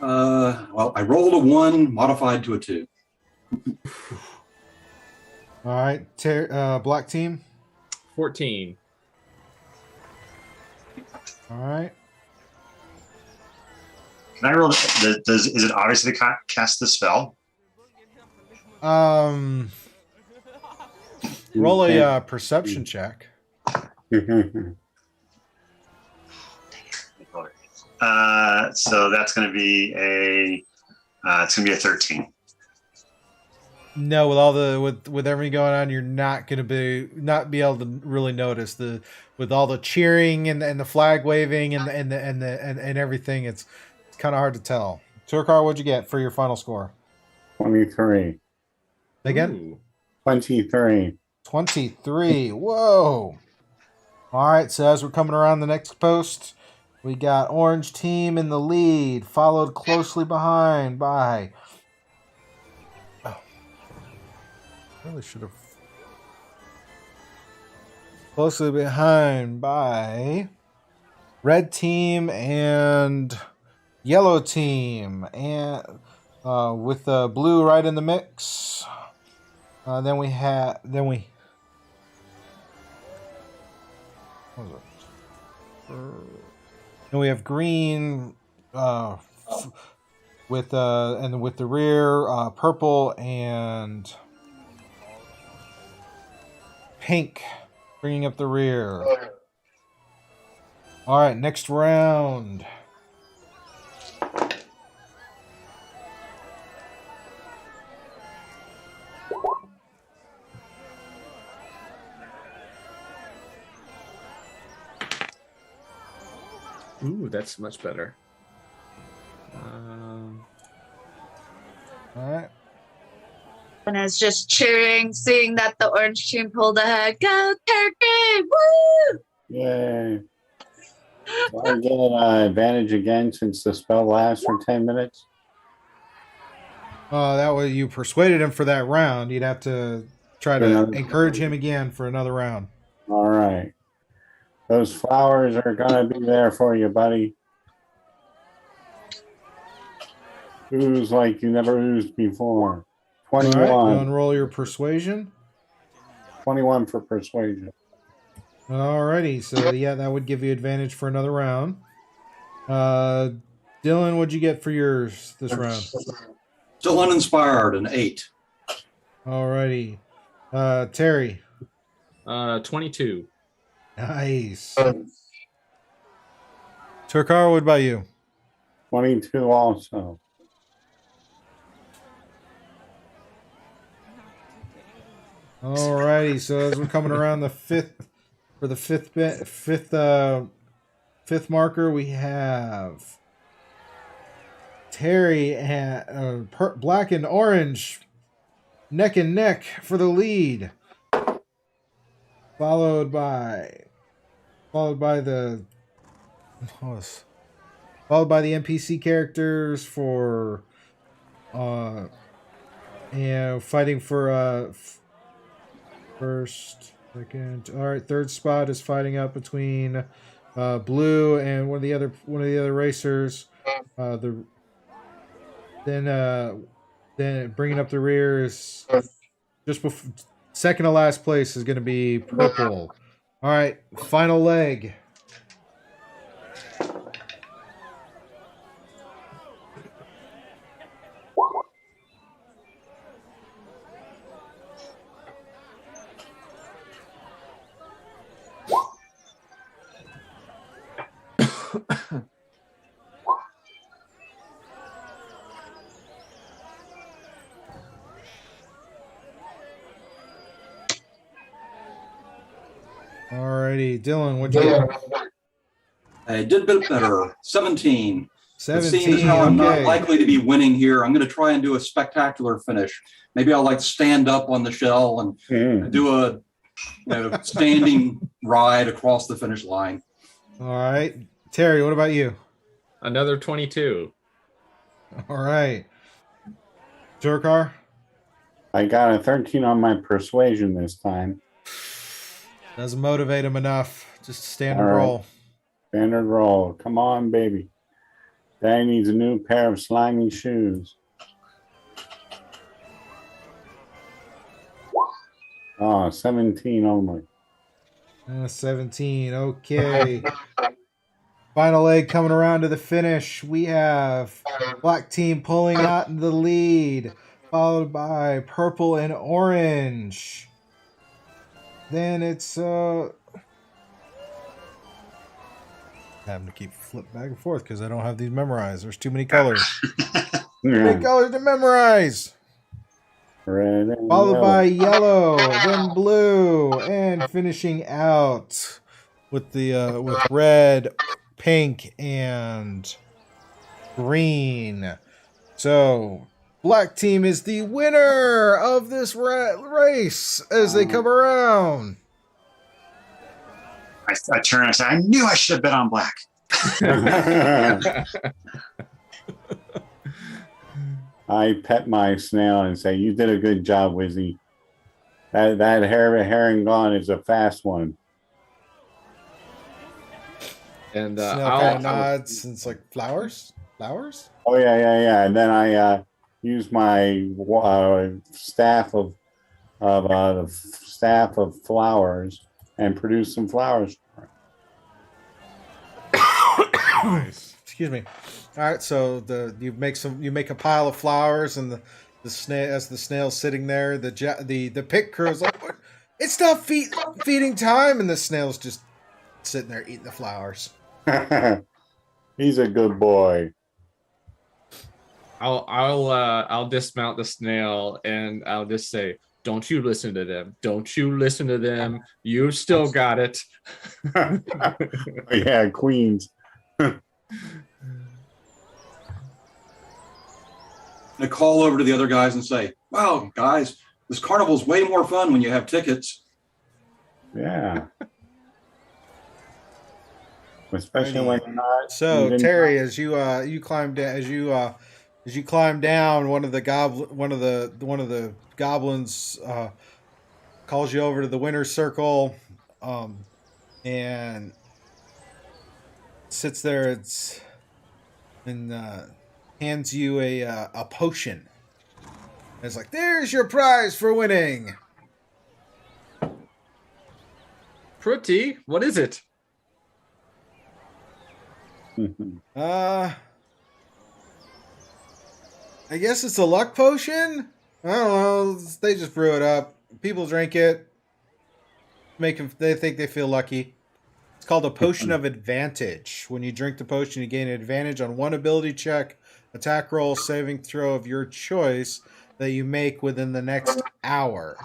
Well, I rolled a 1, modified to a 2. All right. Black team. 14. All right. Can I roll? Is it obvious to cast the spell? Roll a perception check. So that's going to be it's going to be a 13. No, with all with everything going on, you're not going to be able to really notice with all the cheering and the flag waving and everything. It's kind of hard to tell. Turkar, what'd you get for your final score? 23. Again? Ooh. 23. 23. Whoa. All right, so as we're coming around the next post, we got orange team in the lead, followed closely behind by... Oh. Really should have... Closely behind by red team and yellow team, and with blue right in the mix. Then we have green with the rear purple and pink bringing up the rear. All right, next round. Ooh, that's much better. All right. And it's just cheering, seeing that the orange team pulled ahead. Go Turkey! Woo! Yay. Do I get an advantage again since the spell lasts for 10 minutes? That way you persuaded him for that round. You'd have to try to encourage him again for another round. All right. Those flowers are going to be there for you, buddy. Ooze like you never oozed before. 21. All right, go and roll your persuasion. 21 for persuasion. Alrighty, so yeah, that would give you advantage for another round. Dylan, what'd you get for yours this round? Still uninspired, an 8. Alrighty. Terry. 22. Nice. Turkar, what about you? 22 also. Alrighty, so as we're coming around the fifth marker, we have Terry and black and orange neck and neck for the lead, followed by the NPC characters for and fighting for first, second. All right, third spot is fighting up between blue and one of the other racers. Then bringing up the rear is just before second to last place is going to be purple. All right, final leg. Alrighty, Dylan, what'd you get? I did a bit better. 17. 17. Seeing as how I'm not Okay. likely to be winning here, I'm going to try and do a spectacular finish. Maybe I'll like stand up on the shell and do a standing ride across the finish line. All right, Terry, what about you? Another 22. All right, Turkar. I got a 13 on my persuasion this time. Doesn't motivate him enough. Just standard All right. roll. Standard roll. Come on, baby. Daddy needs a new pair of slimy shoes. Oh, 17 only. 17. Okay. Final leg coming around to the finish. We have black team pulling out in the lead, followed by purple and orange. Then it's having to keep flip back and forth because I don't have these memorized. There's too many colors. Too many colors to memorize. Red and Followed yellow. by yellow, then blue, and finishing out with the with red, pink, and green. So black team is the winner of this race as they come around. I turn and say, I knew I should have bet on black. I pet my snail and say, "You did a good job, Wizzy. That herring gone is a fast one." And Snail kind of nods and it's like flowers. Oh yeah. And then I use my staff of flowers and produce some flowers. Excuse me. All right, so you make a pile of flowers, and the snail, as the snail's sitting there, the pit crew's like, it's not feeding time, and the snail's just sitting there eating the flowers. He's a good boy. I'll dismount the snail and I'll just say, "Don't you listen to them? Don't you listen to them? You still got it." Yeah, Queens. I call over to the other guys and say, "Wow, guys, this carnival's way more fun when you have tickets." Yeah. Especially when you're not. So Terry, as you climb down, one of the goblins calls you over to the winner's circle, and sits there. And hands you a potion. And it's like, there's your prize for winning. Pretty. What is it? I guess it's a luck potion. I don't know. They just brew it up. People drink it. They think they feel lucky. It's called a potion of advantage. When you drink the potion, you gain an advantage on one ability check, attack roll, saving throw of your choice that you make within the next hour.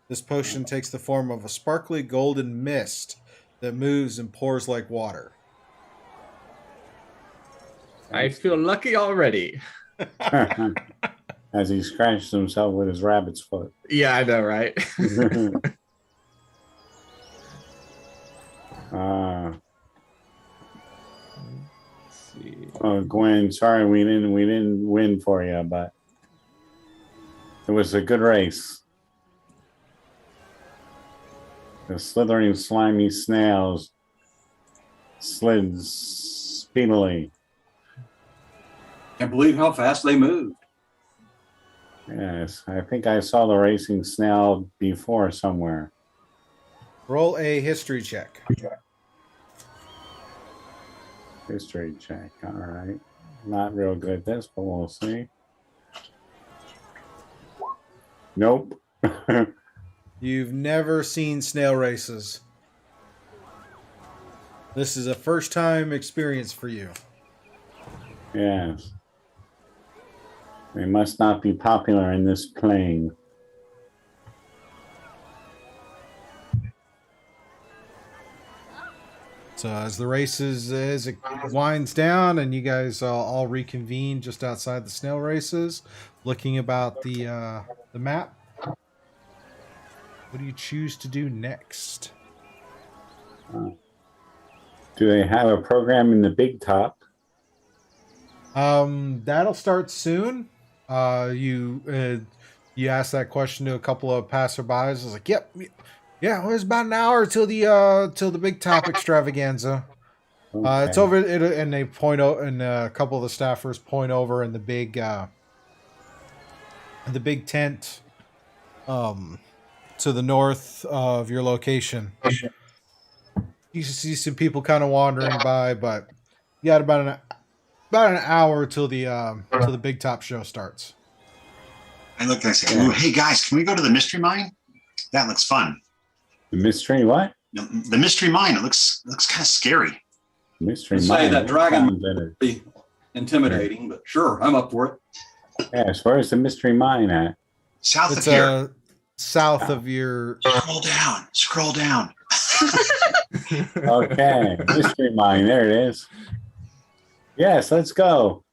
This potion takes the form of a sparkly golden mist that moves and pours like water. I feel lucky already. As he scratched himself with his rabbit's foot. Yeah, I know, right? Let's see. Oh, Gwen, sorry we didn't win for you, but It was a good race. The slithering, slimy snails slid speedily. Can't believe how fast they moved. Yes, I think I saw the racing snail before somewhere. Roll a history check. History check. All right. Not real good at this, but we'll see. Nope. You've never seen snail races. This is a first time experience for you. Yes. They must not be popular in this plane. So as the race as it winds down and you guys all reconvene just outside the snail races, looking about the map, what do you choose to do next? Do they have a program in the big top? That'll start soon. You asked that question to a couple of passerbys. I was like, "Yep, yeah, well, it's about an hour till the big top extravaganza." Okay. It's over, and they point out, and a couple of the staffers point over in the big tent, to the north of your location. You see some people kind of wandering by, but you got about an hour till the big top show starts. I look and I say, "Ooh, hey guys, can we go to the mystery mine? That looks fun." The mystery what? The mystery mine. It looks kind of scary. Mystery Say mine. that dragon Sounds better. be intimidating, but sure, I'm up for it. Yes, where's the mystery mine at? South It's of here. South of your. Scroll down. Scroll down. Okay, mystery mine. There it is. Yes, let's go.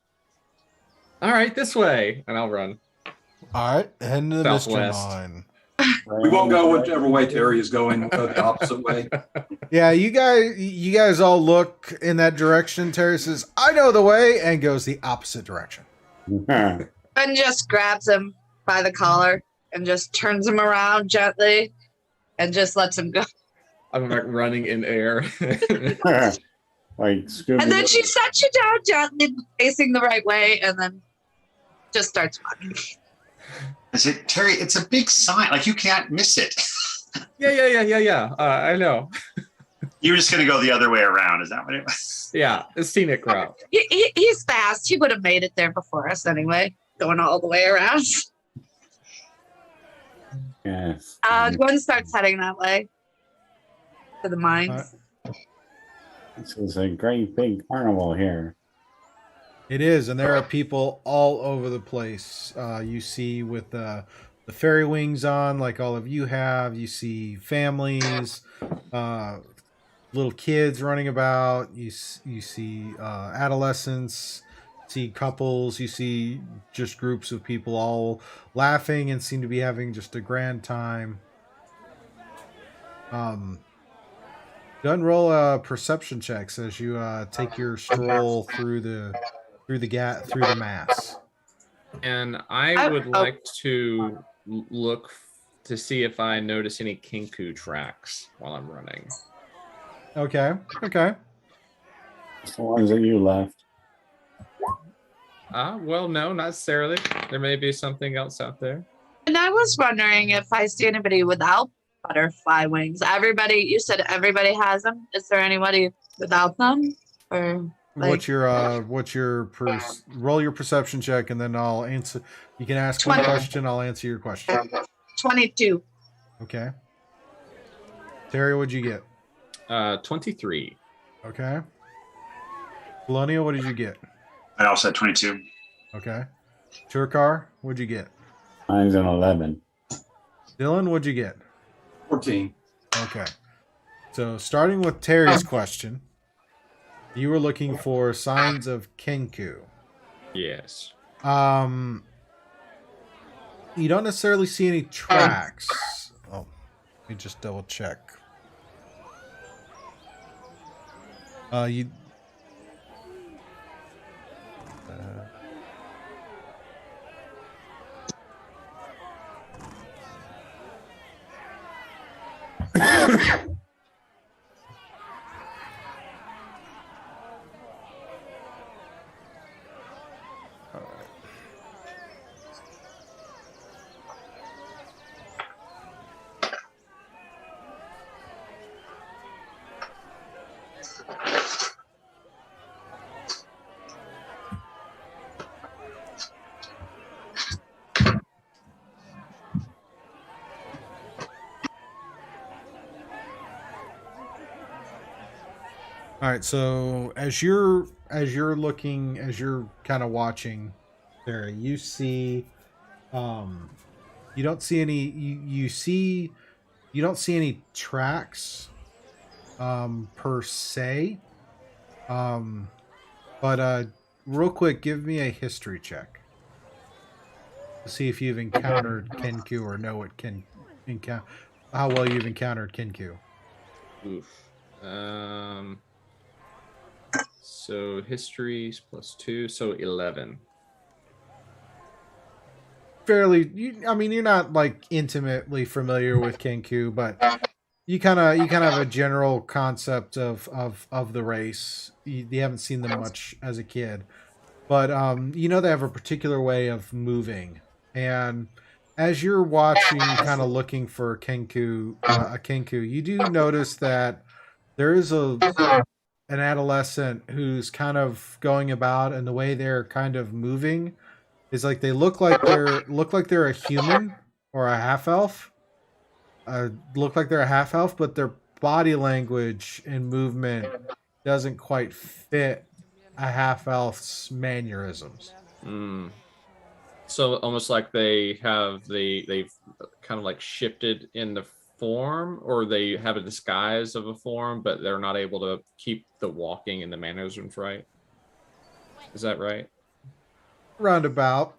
All right, this way, and I'll run. All right, heading to the mystery Southwest. mine. We won't go whichever way Terry is going. We'll go the opposite way. Yeah, you guys all look in that direction. Terry says, "I know the way," and goes the opposite direction. And just grabs him by the collar and just turns him around gently and just lets him go. I'm like running in air. Like Scooby. And then she sets you down gently, facing the right way, and then just starts walking. I said, Terry, it's a big sign. Like, you can't miss it. Yeah. I know. You were just going to go the other way around. Is that what it was? Yeah, a scenic route. He's fast. He would have made it there before us anyway, going all the way around. Yes. Gwen starts heading that way to the mines. This is a great big carnival here. It is, and there are people all over the place. You see with the fairy wings on, like all of you have. You see families, little kids running about. You see adolescents. See couples. You see just groups of people all laughing and seem to be having just a grand time. Go ahead and roll perception checks as you take your stroll through the mass. And I would like to look to see if I notice any kinku tracks while I'm running. Okay. It's the ones that you left. Well, no, not necessarily. There may be something else out there. And I was wondering if I see anybody without butterfly wings. You said everybody has them. Is there anybody without them? Or like, roll your perception check, and then I'll answer. You can ask 20. one question. I'll answer your question. 22. Okay. Terry, what'd you get? 23. Okay. Colonial, what did you get? I also had 22. Okay. Turkar, what'd you get? Mine's an 11. Dylan, what'd you get? 14. Okay. So starting with Terry's question, you were looking for signs of Kenku. Yes. You don't necessarily see any tracks. Oh, let me just double check. You All right, so as you're looking, as you're kind of watching there, you see you don't see any you don't see any tracks per se. But real quick, give me a history check to see if you've encountered Kenku or know what how well you've encountered Kenku. Oof. So history +2, so 11. Fairly, I mean, you're not like intimately familiar with Kenku, but you kind of have a general concept of the race. You haven't seen them much as a kid, but you know they have a particular way of moving. And as you're watching, kind of looking for a Kenku, you do notice that there is an adolescent who's kind of going about, and the way they're kind of moving is like they look like they're a human or a half elf. Look like they're a half elf, but their body language and movement doesn't quite fit a half elf's mannerisms. So almost like they've kind of like shifted in the form, or they have a disguise of a form, but they're not able to keep the walking and the mannerisms right. Is that right? Roundabout.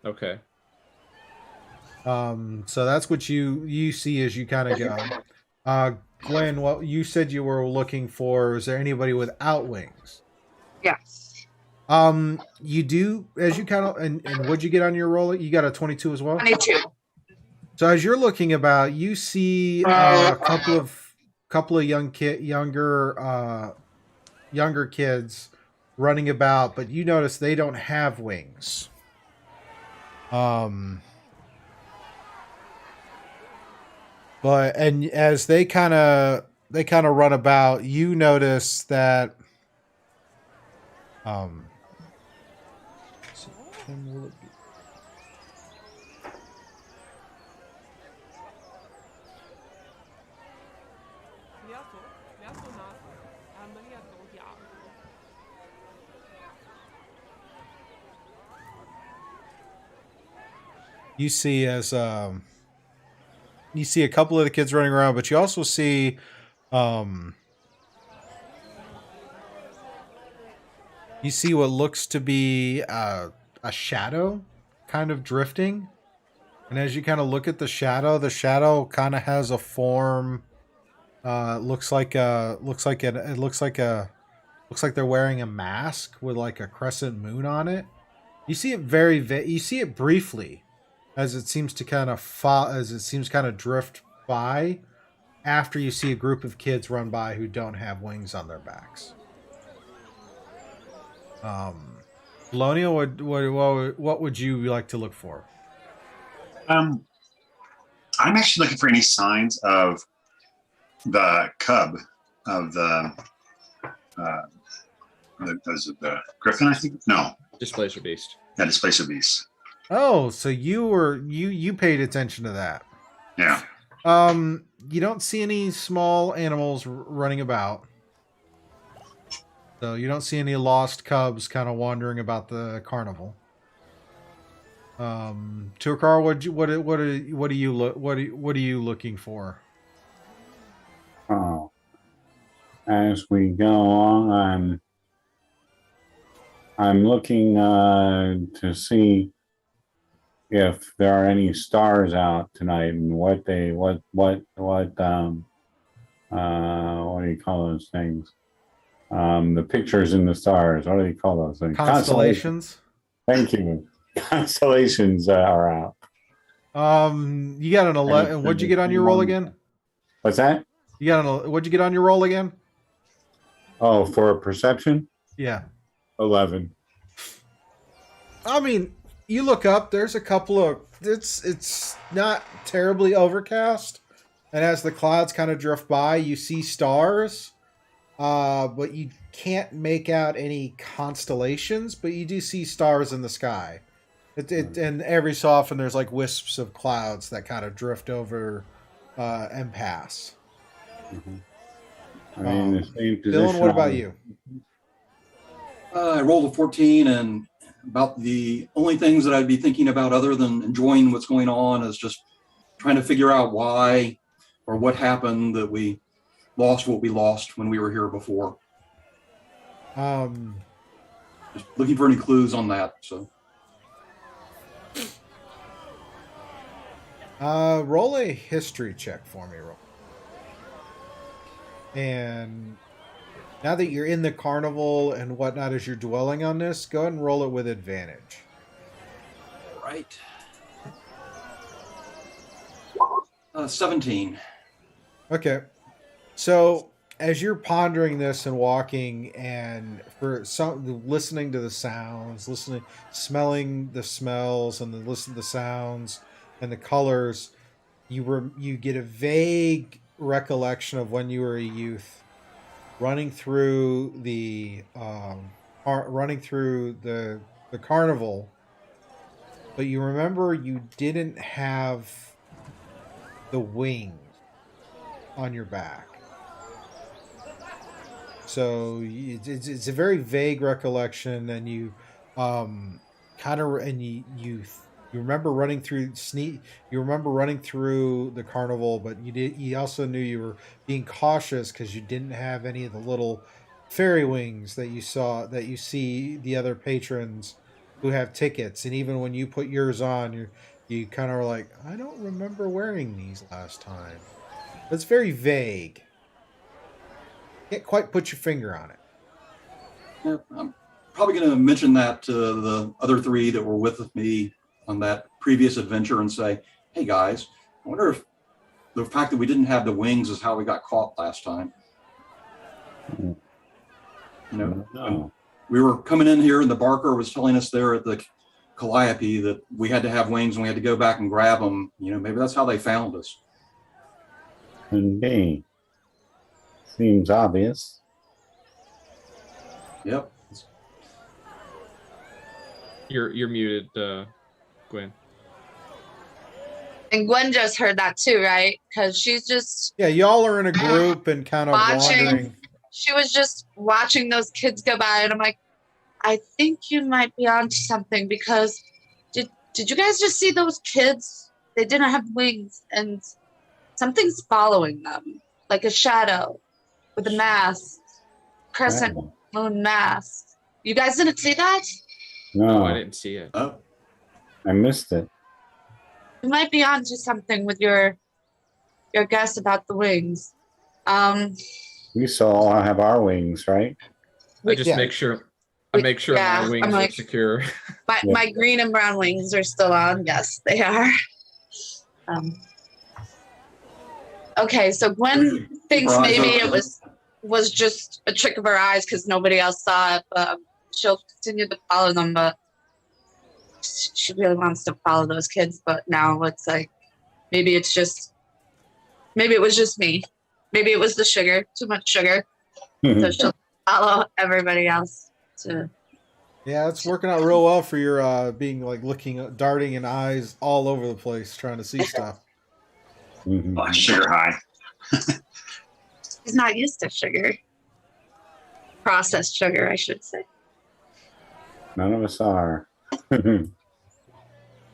Okay. So that's what you see as you kind of go. Gwen, what you said you were looking for, is there anybody without wings? Yes. You do, as you kind of, and what'd you get on your roll? You got a 22 as well? 22. So as you're looking about, you see a couple of younger kids running about, but you notice they don't have wings. But as they kind of run about, you notice that you see as you see a couple of the kids running around, but you also see you see what looks to be a shadow kind of drifting. And as you kind of look at the shadow kind of has a form. Looks like they're wearing a mask with like a crescent moon on it. You see it you see it briefly, as it seems to kind of drift by, after you see a group of kids run by who don't have wings on their backs. Colonial, what would you like to look for? I'm actually looking for any signs of the cub of the griffin, I think. No, Displacer beast. Yeah, displacer beast. Oh, so you paid attention to that. Yeah. You don't see any small animals running about. So you don't see any lost cubs kind of wandering about the carnival. Turkar, what are you looking for? Oh, as we go along, I'm looking to see if there are any stars out tonight, and what do you call those things? The pictures in the stars. What do you call those things? Constellations. Thank you. Constellations are out. You got an 11. What'd you get on your roll again? What's that? You got on what'd you get on your roll again? Oh, for perception? Yeah. 11. I mean, you look up, there's a couple of it's not terribly overcast. And as the clouds kind of drift by, you see stars. But you can't make out any constellations, but you do see stars in the sky. And every so often there's like wisps of clouds that kind of drift over and pass. Mm-hmm. I mean, the same position. Dylan, what about you? I rolled a 14, and about the only things that I'd be thinking about other than enjoying what's going on is just trying to figure out why or what happened that we lost what we lost when we were here before. Just looking for any clues on that. So, roll a history check for me, roll. And now that you're in the carnival and whatnot, as you're dwelling on this, go ahead and roll it with advantage. right. 17. Okay. So as you're pondering this and walking and listening to the sounds, smelling the smells and then listen to the sounds and the colors, you get a vague recollection of when you were a youth running through the carnival, but you remember you didn't have the wings on your back. So it's a very vague recollection, and you remember running through You remember running through the carnival, but you also knew you were being cautious because you didn't have any of the little fairy wings that you see the other patrons who have tickets, and even when you put yours on, you kind of are like, I don't remember wearing these last time. It's very vague. Can't quite put your finger on it. Yeah, I'm probably going to mention that to the other three that were with me on that previous adventure and say, hey guys, I wonder if the fact that we didn't have the wings is how we got caught last time. You know, we were coming in here and the Barker was telling us there at the Calliope that we had to have wings and we had to go back and grab them. You know, maybe that's how they found us. Indeed. Seems obvious. Yep. You're muted, Gwen. And Gwen just heard that too, right? Because she's just y'all are in a group and kind of wandering. She was just watching those kids go by, and I'm like, I think you might be onto something, because did you guys just see those kids? They didn't have wings, and something's following them, like a shadow with a mask, crescent moon mask. You guys didn't see that? No, I didn't see it. Oh, I missed it. You might be onto something with your guess about the wings. We still all have our wings, right? I just make sure my wings are secure. My green and brown wings are still on. Yes, they are. Okay, so Gwen thinks maybe it was just a trick of her eyes because nobody else saw it, but she'll continue to follow them. But she really wants to follow those kids, but now it's like maybe it was just me. Maybe it was the sugar, too much sugar. So she'll follow everybody else too. Yeah, it's working out real well for your being like darting in eyes all over the place trying to see stuff. Sugar high. He's not used to sugar. Processed sugar, I should say. None of us are. when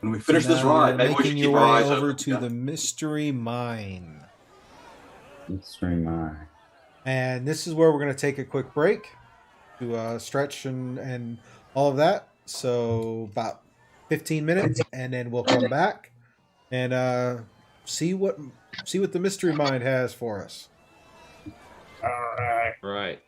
we finish this ride, maybe we should keep our eyes over open. to the mystery mine. Mystery mine. And this is where we're going to take a quick break to stretch and all of that. So about 15 minutes, and then we'll come back and see what the mystery mine has for us. All right. Right.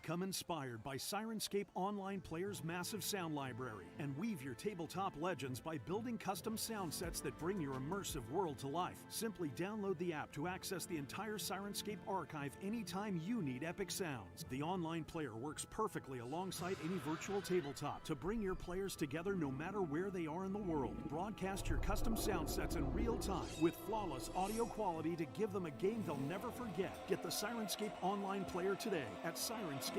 Become inspired by Syrinscape Online Player's massive sound library and weave your tabletop legends by building custom sound sets that bring your immersive world to life. Simply download the app to access the entire Syrinscape archive anytime you need epic sounds. The online player works perfectly alongside any virtual tabletop to bring your players together no matter where they are in the world. Broadcast your custom sound sets in real time with flawless audio quality to give them a game they'll never forget. Get the Syrinscape Online Player today at Syrinscape.com.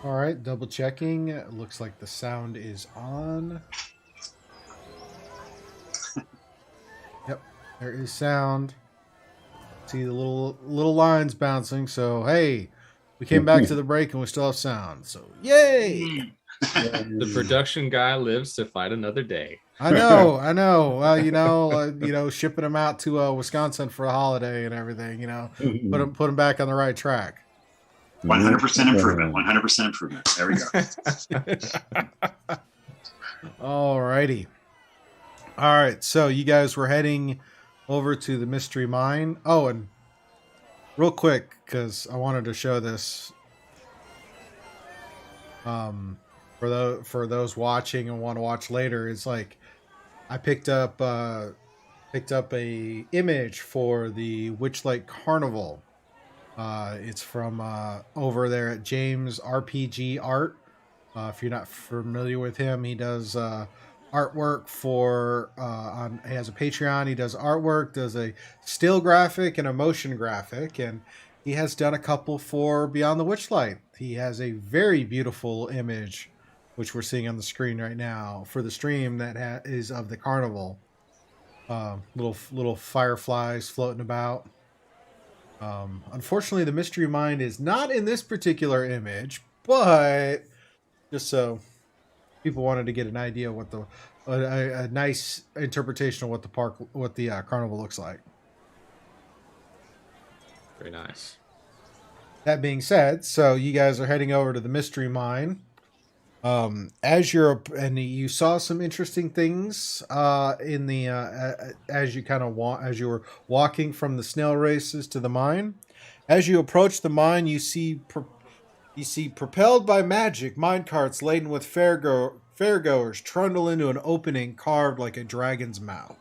All right, double checking. It looks like the sound is on. Yep, there is sound. See the little lines bouncing. So hey, we came back to the break and we still have sound. So yay! The production guy lives to fight another day. I know. Well, shipping them out to Wisconsin for a holiday and everything. Put them back on the right track. 100% improvement. 100% improvement. There we go. All righty. All right. So you guys were heading over to the mystery mine. Oh, and real quick, because I wanted to show this. For those watching and want to watch later, it's like I picked up a image for the Witchlight Carnival. It's from over there at James RPG Art. If you're not familiar with him, he does artwork for he has a Patreon. He does artwork, does a still graphic and a motion graphic, and he has done a couple for Beyond the Witchlight. He has a very beautiful image, which we're seeing on the screen right now for the stream, that is of the carnival. Little fireflies floating about. Unfortunately, the mystery mine is not in this particular image, but just so people wanted to get an idea of what a nice interpretation of what the carnival looks like. Very nice. That being said, so you guys are heading over to the mystery mine. As you saw some interesting things in the as you were walking from the snail races to the mine. As you approach the mine, you see propelled by magic mine carts laden with fairgoers trundle into an opening carved like a dragon's mouth.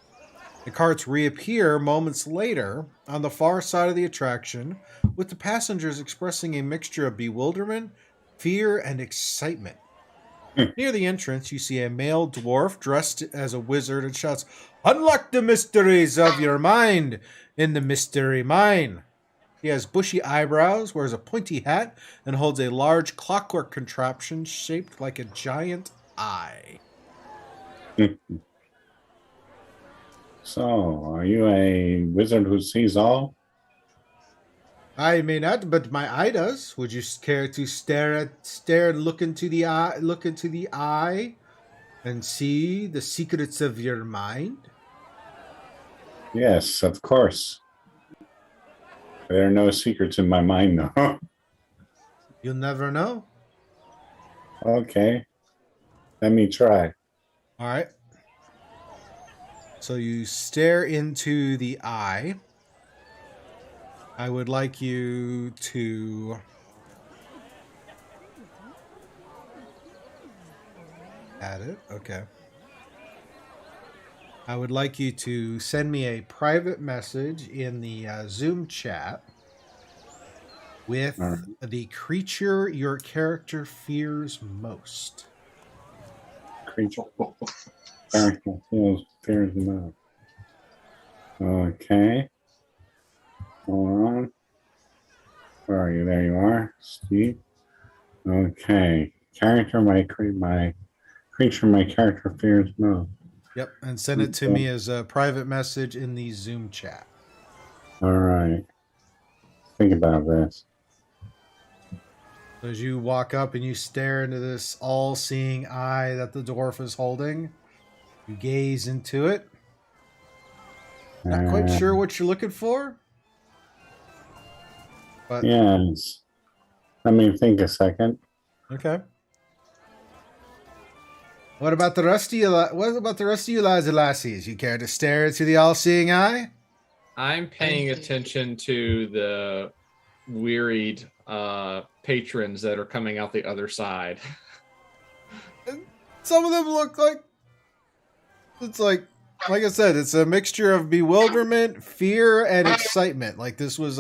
The carts reappear moments later on the far side of the attraction, with the passengers expressing a mixture of bewilderment, fear, and excitement. Near the entrance, you see a male dwarf dressed as a wizard and shouts, "Unlock the mysteries of your mind in the mystery mine." He has bushy eyebrows, wears a pointy hat, and holds a large clockwork contraption shaped like a giant eye. So, are you a wizard who sees all? I may not, but my eye does. Would you care to stare and look into the eye, and see the secrets of your mind? Yes, of course. There are no secrets in my mind, though. You'll never know. Okay. Let me try. All right. So you stare into the eye. I would like you to add it. Okay. I would like you to send me a private message in the Zoom chat with the creature your character fears most. Creature. Character fears most. Okay. Hold on. Where are you? There you are, Steve. Okay. Character my creature my character fears most. Yep, and send it to me as a private message in the Zoom chat. All right. Think about this. As you walk up and you stare into this all-seeing eye that the dwarf is holding, you gaze into it. Not quite sure what you're looking for. But yes. Let me think a second. Okay. What about the rest of you? What about the rest of you lads and lassies? You care to stare into the all-seeing eye? I'm paying attention to the wearied patrons that are coming out the other side. Some of them look like I said, it's a mixture of bewilderment, fear, and excitement. Like this was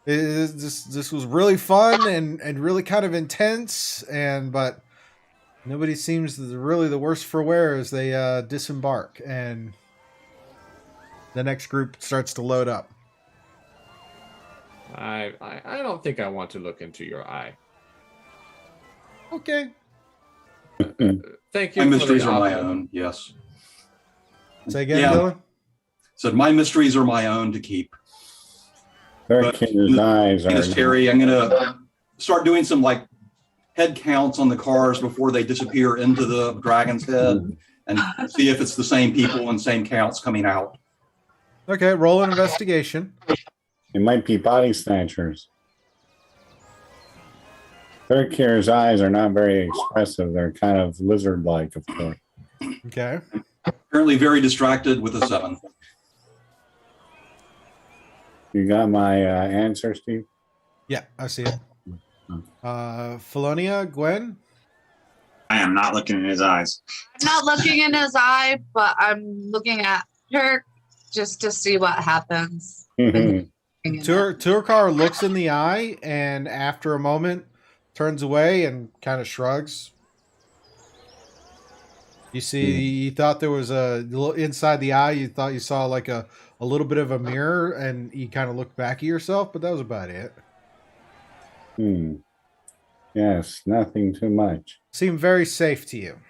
this was really fun and really kind of intense, but nobody seems really the worse for wear as they disembark and the next group starts to load up. I don't think I want to look into your eye. Okay. Thank you. My for mysteries the are my option. own. Yes. Say again, Yeah. Dylan. Said my mysteries are my own to keep. Their kid's eyes are. Yes, Terry, I'm gonna start doing some like head counts on the cars before they disappear into the dragon's head, and see if it's the same people and same counts coming out. Okay, roll an investigation. It might be body snatchers. Third eyes are not very expressive. They're kind of lizard-like, of course. Okay. Apparently very distracted with a 7. You got my answer, Steve? Yeah, I see it. Felonia, Gwen? I am not looking in his eyes. I'm not looking in his eye, but I'm looking at her just to see what happens. Turkar looks in the eye and after a moment turns away and kind of shrugs. You see, you thought there was a little inside the eye. You thought you saw like a little bit of a mirror, and you kind of looked back at yourself, but that was about it. Yes, nothing too much. Seemed very safe to you.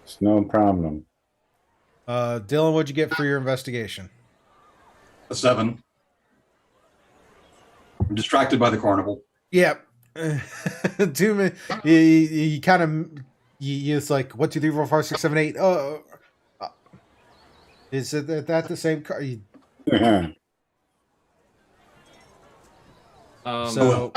It's no problem. Dylan, what'd you get for your investigation? A 7. I'm distracted by the carnival. Yep. You kind of, it's like 1, 2, 3, 4, 5, 6, 7, 8. Is it that the same car? So,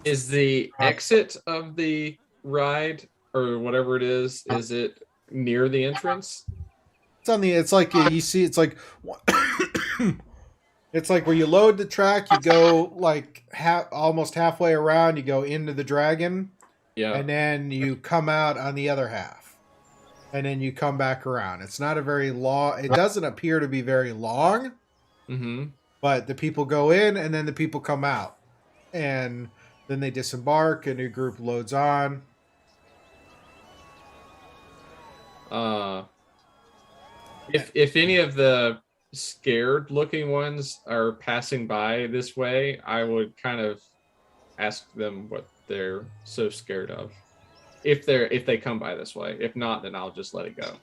is the exit of the ride or whatever it is it near the entrance? it's like you see, it's like it's like where you load the track, you go like almost halfway around, you go into the dragon, and then you come out on the other half, and then you come back around. It's not a very long. It doesn't appear to be very long, but the people go in and then the people come out, and then they disembark, and a group loads on. If any of the scared looking ones are passing by this way, I would kind of ask them what they're so scared of. If they come by this way. If not, then I'll just let it go.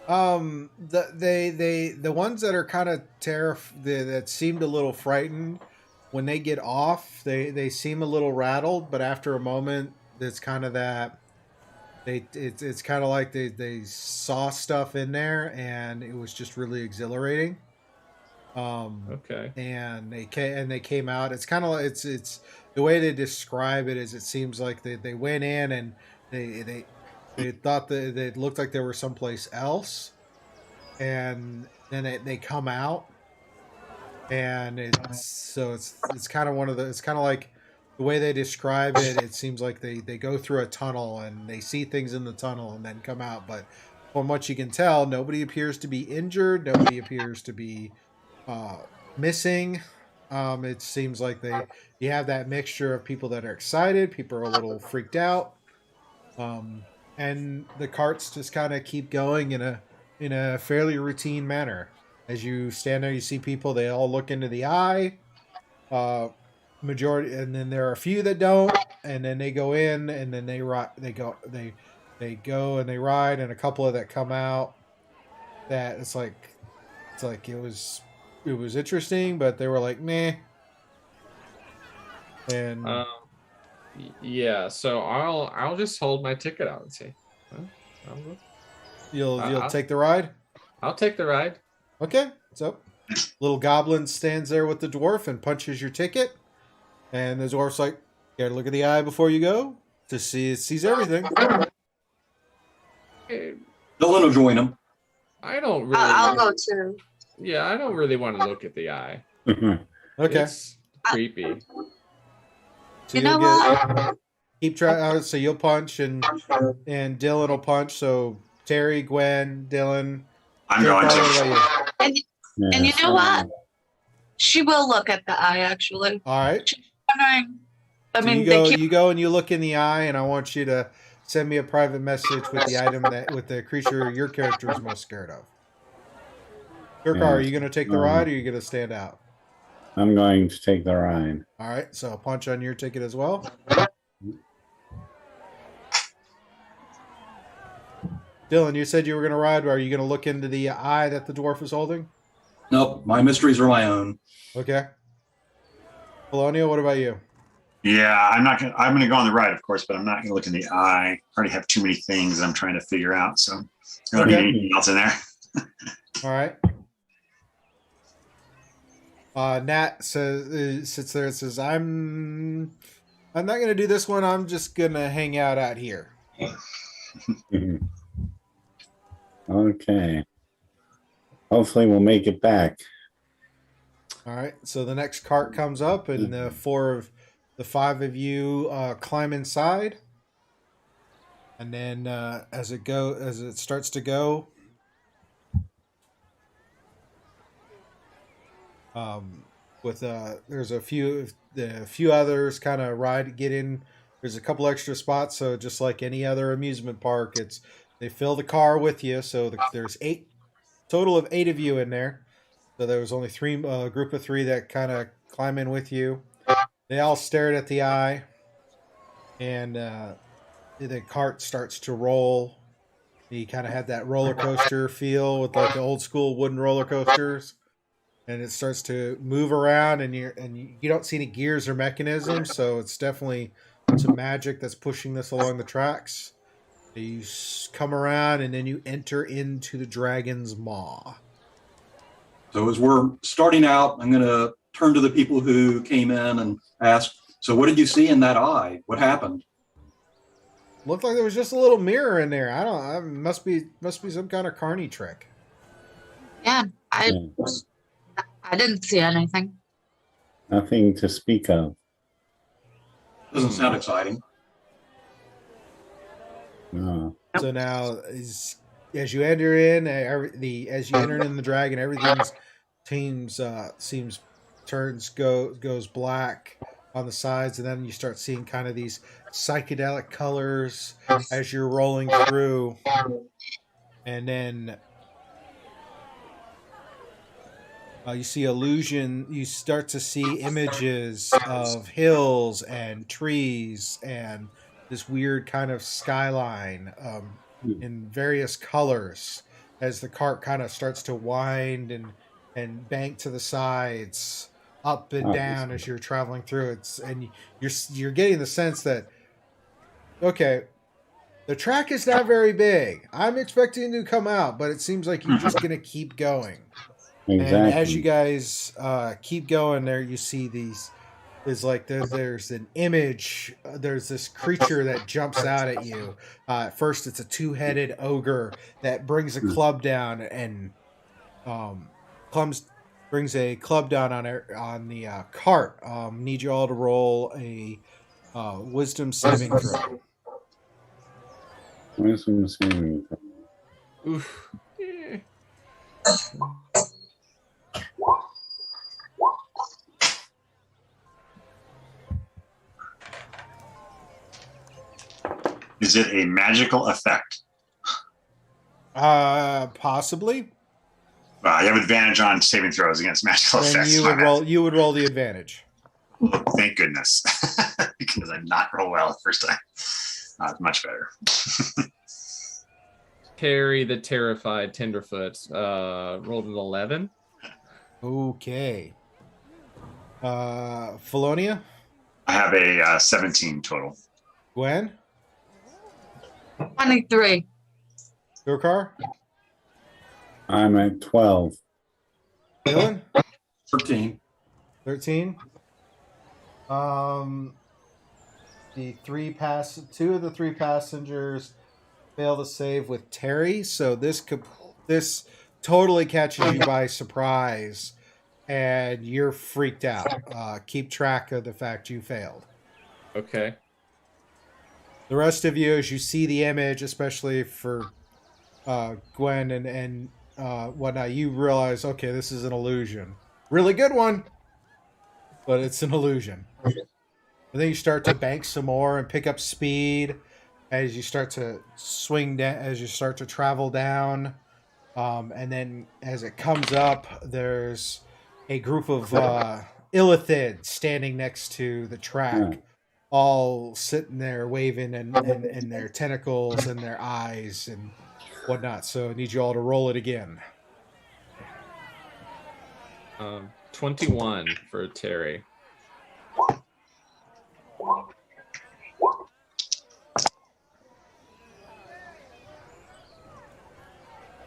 The ones that are kind of that seemed a little frightened when they get off, they seem a little rattled, but after a moment it's kind of that it's kind of like they saw stuff in there and it was just really exhilarating. Okay. And they came out. It's kind of it's the way they describe it is it seems like they went in and they thought that it looked like they were someplace else, and then they come out, and it's kind of one of the, it's kind of like the way they describe it. It seems like they go through a tunnel and they see things in the tunnel and then come out. But from what you can tell, nobody appears to be injured. Nobody appears to be missing. It seems like you have that mixture of people that are excited, people are a little freaked out, and the carts just kind of keep going in a fairly routine manner. As you stand there, you see people, they all look into the eye, majority, and then there are a few that don't, and then they go in, and then they go and they ride, and a couple of that come out that it's like it was interesting, but they were like meh. And yeah, so I'll just hold my ticket out and say, you'll take the ride. I'll take the ride. Okay, so little goblin stands there with the dwarf and punches your ticket, and the dwarf's like, "You gotta look at the eye before you go to see it sees everything." Hey, Dylan will join him. I don't really. I'll go too. Yeah, I don't really want to look at the eye. Okay, It's creepy. so You know what? keep track. So you'll punch, and Dylan will punch. So Terry, Gwen, Dylan. I'm going to. What about you? And you know what? She will look at the eye, actually. All right. She's wondering. I So mean, you go and you look in the eye, and I want you to send me a private message with the item with the creature your character is most scared of. Turkar, are you going to take the ride, or are you going to stand out? I'm going to take the ride. All right, so a punch on your ticket as well. Dylan, you said you were going to ride. Are you going to look into the eye that the dwarf is holding? Nope, my mysteries are my own. Okay. Polonio, what about you? Yeah, I'm going to go on the ride, of course, but I'm not going to look in the eye. I already have too many things that I'm trying to figure out, so I don't need anything else in there. All right. Nat sits there and says, I'm not going to do this one. I'm just going to hang out here. Okay. Hopefully we'll make it back. All right. So the next cart comes up, and the five of you climb inside. And then as it starts to go, there's a few others kind of get in. There's a couple extra spots, so just like any other amusement park, they fill the car with you. So there's total of 8 of you in there. So there was only a group of 3 that kind of climb in with you. They all stared at the eye, and the cart starts to roll. You kind of had that roller coaster feel with like the old school wooden roller coasters, and it starts to move around, and you don't see any gears or mechanisms, so it's definitely some magic that's pushing this along the tracks. You come around, and then you enter into the dragon's maw. So as we're starting out, I'm going to turn to the people who came in and ask, so what did you see in that eye? What happened? Looked like there was just a little mirror in there. Must be some kind of carny trick. Yeah, I didn't see anything. Nothing to speak of. Doesn't sound exciting. No. So now, as you enter in, as you enter in the dragon, everything goes black on the sides, and then you start seeing kind of these psychedelic colors as you're rolling through, and then you see illusion. You start to see images of hills and trees and this weird kind of skyline in various colors as the cart kind of starts to wind and bank to the sides, up and down as you're traveling through it. And you're getting the sense that, okay, the track is not very big. I'm expecting to come out, but it seems like you're just going to keep going. Exactly. And as you guys keep going there, you see these. There's an image. There's this creature that jumps out at you. At first, it's a 2-headed ogre that brings a club down and brings a club down on the cart. Need you all to roll a wisdom saving throw. Wisdom saving throw. Oof. Is it a magical effect? Possibly. You have advantage on saving throws against magical effects. You would roll the advantage. Oh, thank goodness, because I not roll well the first time. Much better. Terry the terrified tenderfoot rolled an 11. Okay. Felonia? I have a 17 total. Gwen? 23. Durkar? I'm at 12. Dylan? 13. 13. Two of the 3 passengers fail to save with Terry, so this totally catches you by surprise, and you're freaked out. Keep track of the fact you failed. Okay. The rest of you, as you see the image, especially for Gwen and whatnot, you realize, okay, this is an illusion. Really good one, but it's an illusion. And then you start to bank some more and pick up speed as you start to swing down, as you start to travel down. And then as it comes up, there's a group of illithid standing next to the track, Yeah. all sitting there waving and their tentacles and their eyes and whatnot. So I need you all to roll it again. 21 for Terry.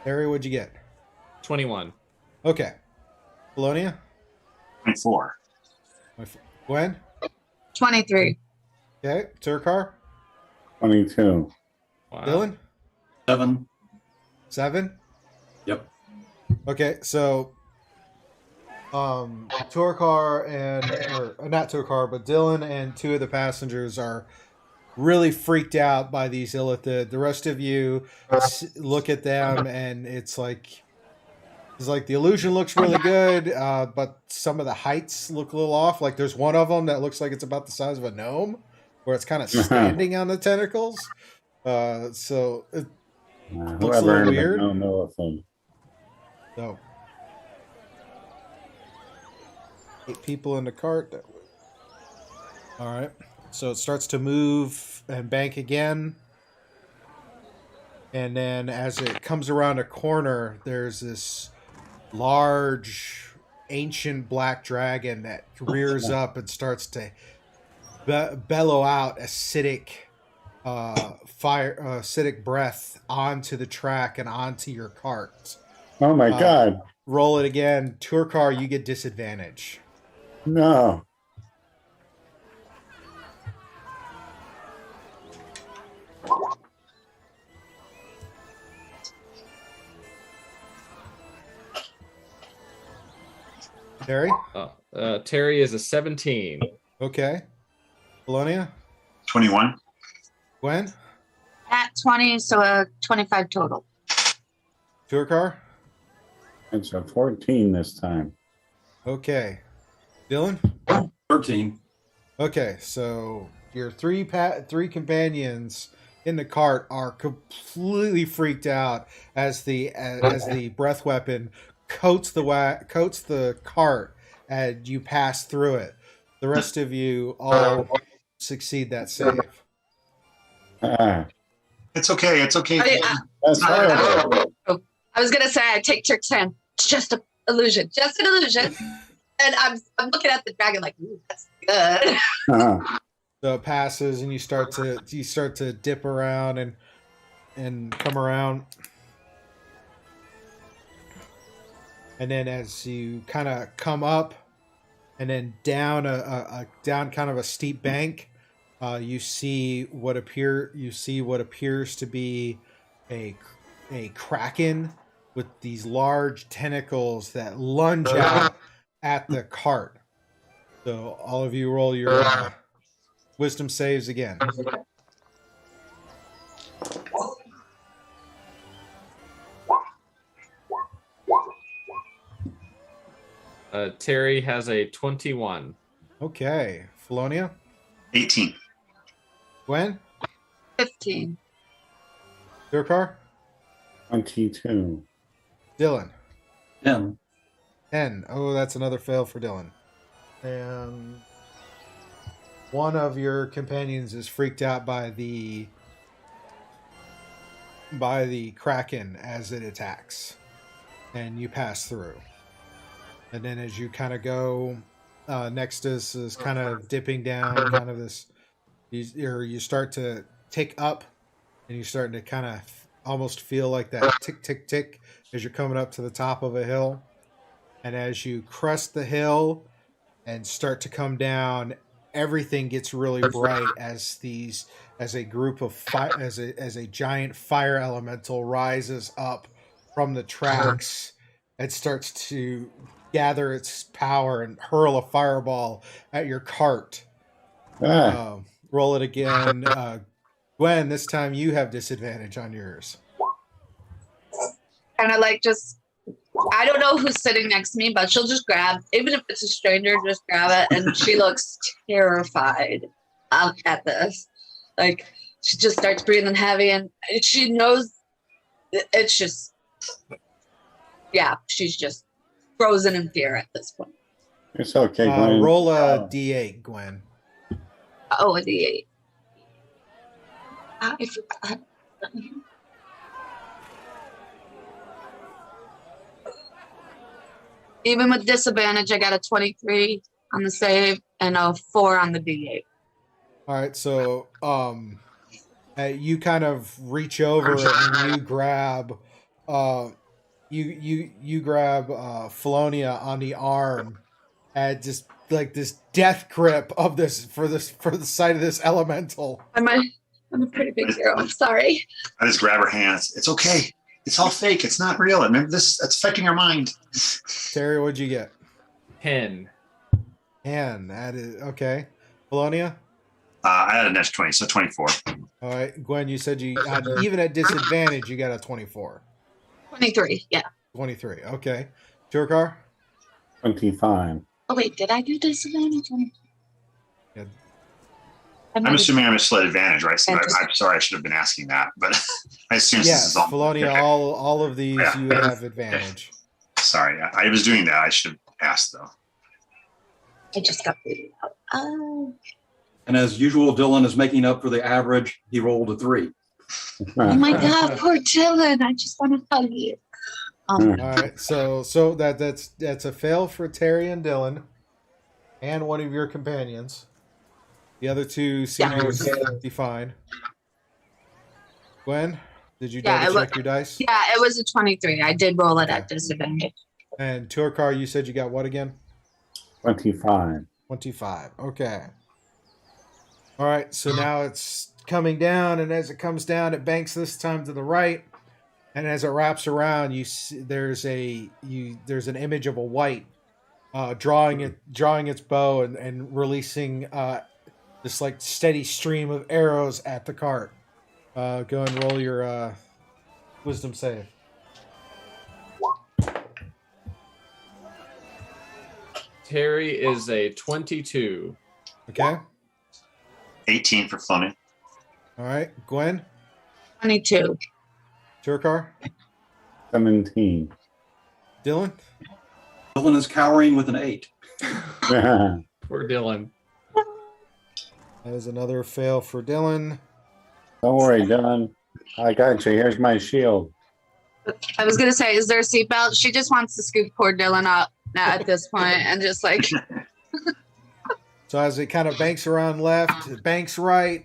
Terry, what'd you get? 21. Okay. Polonia? 24. Gwen? 23. Okay. Turkar? 22. Wow. Dylan? 7. 7? Yep. Okay, so Turkar or not Turkar, but Dylan and 2 of the passengers are really freaked out by these illithid. The rest of you look at them, and it's like the illusion looks really good, but some of the heights look a little off. Like there's one of them that looks like it's about the size of a gnome, where it's kind of standing on the tentacles. So it looks a little weird. No thing. So 8 people in the cart. All right. So it starts to move and bank again. And then as it comes around a corner, there's this large, ancient black dragon that rears up and starts to bellow out acidic acidic breath onto the track and onto your cart. Oh my God. Roll it again. Turkar, you get disadvantage. No. Terry? Terry is a 17. Okay. Polonia? 21. Gwen? At 20, so a 25 total. Turkar? It's a 14 this time. Okay. Dylan? 13. Okay, so your three companions in the cart are completely freaked out as the breath weapon coats the cart and you pass through it. The rest of you all succeed that save. It's okay. It's okay. That's horrible. I was gonna say I take Trick's hand. It's just an illusion. Just an illusion. And I'm looking at the dragon like, ooh, that's good. So it passes and you start to dip around and come around. And then as you kind of come up and then down down kind of a steep bank, you see what appears to be a kraken with these large tentacles that lunge out at the cart. So all of you roll your wisdom saves again. Terry has a 21. Okay. Felonia? 18. Gwen? 15. Durkar? 22. Dylan? 10. 10. Oh, that's another fail for Dylan. And one of your companions is freaked out by the kraken as it attacks. And you pass through. And then as you kind of go, next is kind of dipping down, kind of this, you start to tick up, and you're starting to kind of almost feel like that tick, tick, tick as you're coming up to the top of a hill. And as you crest the hill and start to come down, everything gets really bright as a group of as a giant fire elemental rises up from the tracks and starts to gather its power and hurl a fireball at your cart. Roll it again. Gwen, this time you have disadvantage on yours. Kind of like I don't know who's sitting next to me, but she'll just grab, even if it's a stranger, just grab it. And she looks terrified at this. Like, she just starts breathing heavy and she knows it's just, yeah, she's just frozen in fear at this point. It's okay, Gwen. Roll a d8, Gwen. Oh, a D8. I forgot. Even with disadvantage, I got a 23 on the save and a 4 on the D8. All right, so you kind of reach over and you grab you grab Felonia on the arm at just like this death grip of this for the sight of this elemental. I'm a pretty big girl. I'm sorry. I just grab her hands. It's okay. It's all fake. It's not real. Remember this? That's affecting your mind. Terry, what'd you get? 10. 10. That is okay. Felonia? I had a net 20, so 24. All right, Gwen, you said you had, even at disadvantage, you got a 24. 23. Yeah. 23. Okay. Turkar? 25. Oh wait, did I do disadvantage? Yeah. I'm assuming I'm still at advantage, right? So I'm sorry, I should have been asking that, but I assume this Yes, is all. Felonia, Okay. all of these you have advantage. Sorry, I was doing that. I should have asked though. I just got booted out. Oh. And as usual, Dylan is making up for the average. He rolled a 3. Oh my God, poor Dylan. I just want to hug you. All right, so that's a fail for Terry and Dylan, and one of your companions. The other two seem to be fine. Gwen, did you double check your dice? Yeah, it was a 23. I did roll it at disadvantage. And Turkar, you said you got what again? 25. 25. Okay. All right, so now it's coming down, and as it comes down, it banks this time to the right, and as it wraps around, you see there's an image of a wight drawing its bow and releasing this like steady stream of arrows at the cart. Go and roll your wisdom save. Terry is a 22. Okay. 18 for Flonny. All right, Gwen. 22. Turkar. 17. Dylan. Dylan is cowering with an 8. Poor Dylan. That is another fail for Dylan. Don't worry, Dylan. I got you. Here's my shield. I was gonna say, is there a seatbelt? She just wants to scoop poor Dylan up now at this point and just like. So as it kind of banks around left, it banks right,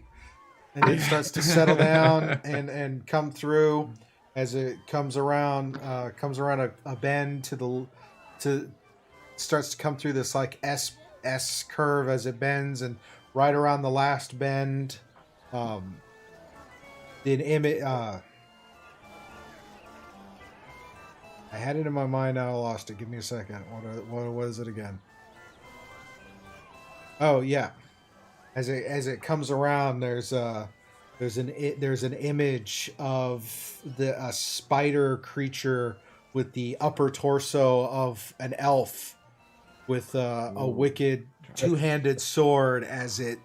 and it starts to settle down and come through. As it comes around a bend starts to come through this like S curve as it bends, and right around the last bend, the image. I had it in my mind, now I lost it. Give me a second. What was it again? Oh yeah, as it comes around, there's an image of a spider creature with the upper torso of an elf with a wicked two-handed sword as it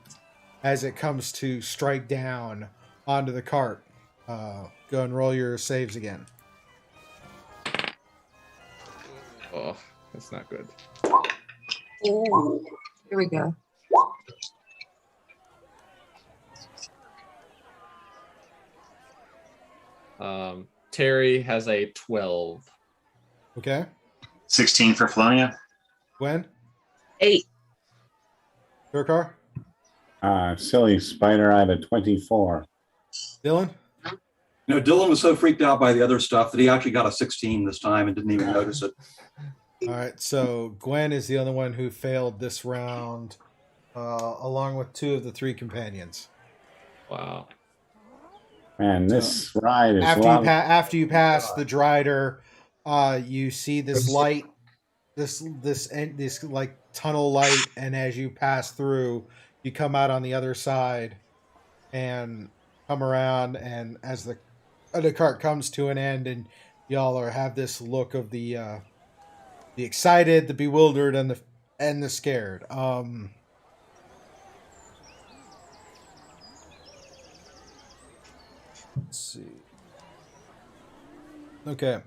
comes to strike down onto the cart. Go and roll your saves again. Oh, that's not good. Ooh, here we go. Terry has a 12. Okay. 16 for Felonia. Gwen. 8. Turkar. Silly spider, I had a 24. Dylan. You know, Dylan was so freaked out by the other stuff that he actually got a 16 this time and didn't even notice it. All right, so Gwen is the only one who failed this round, along with 2 of the 3 companions. Wow. Man, this ride is after you pass the Drider, you see this light, this like tunnel light, and as you pass through, you come out on the other side and come around, and as the cart comes to an end, and y'all have this look of the excited, the bewildered, and the scared. Let's see. Okay.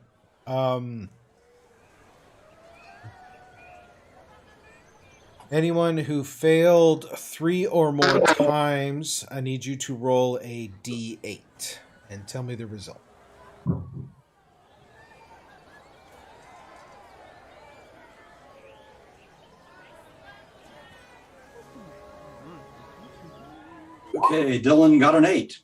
Anyone who failed 3 or more times, I need you to roll a D8 and tell me the result. Okay, Dylan got an 8.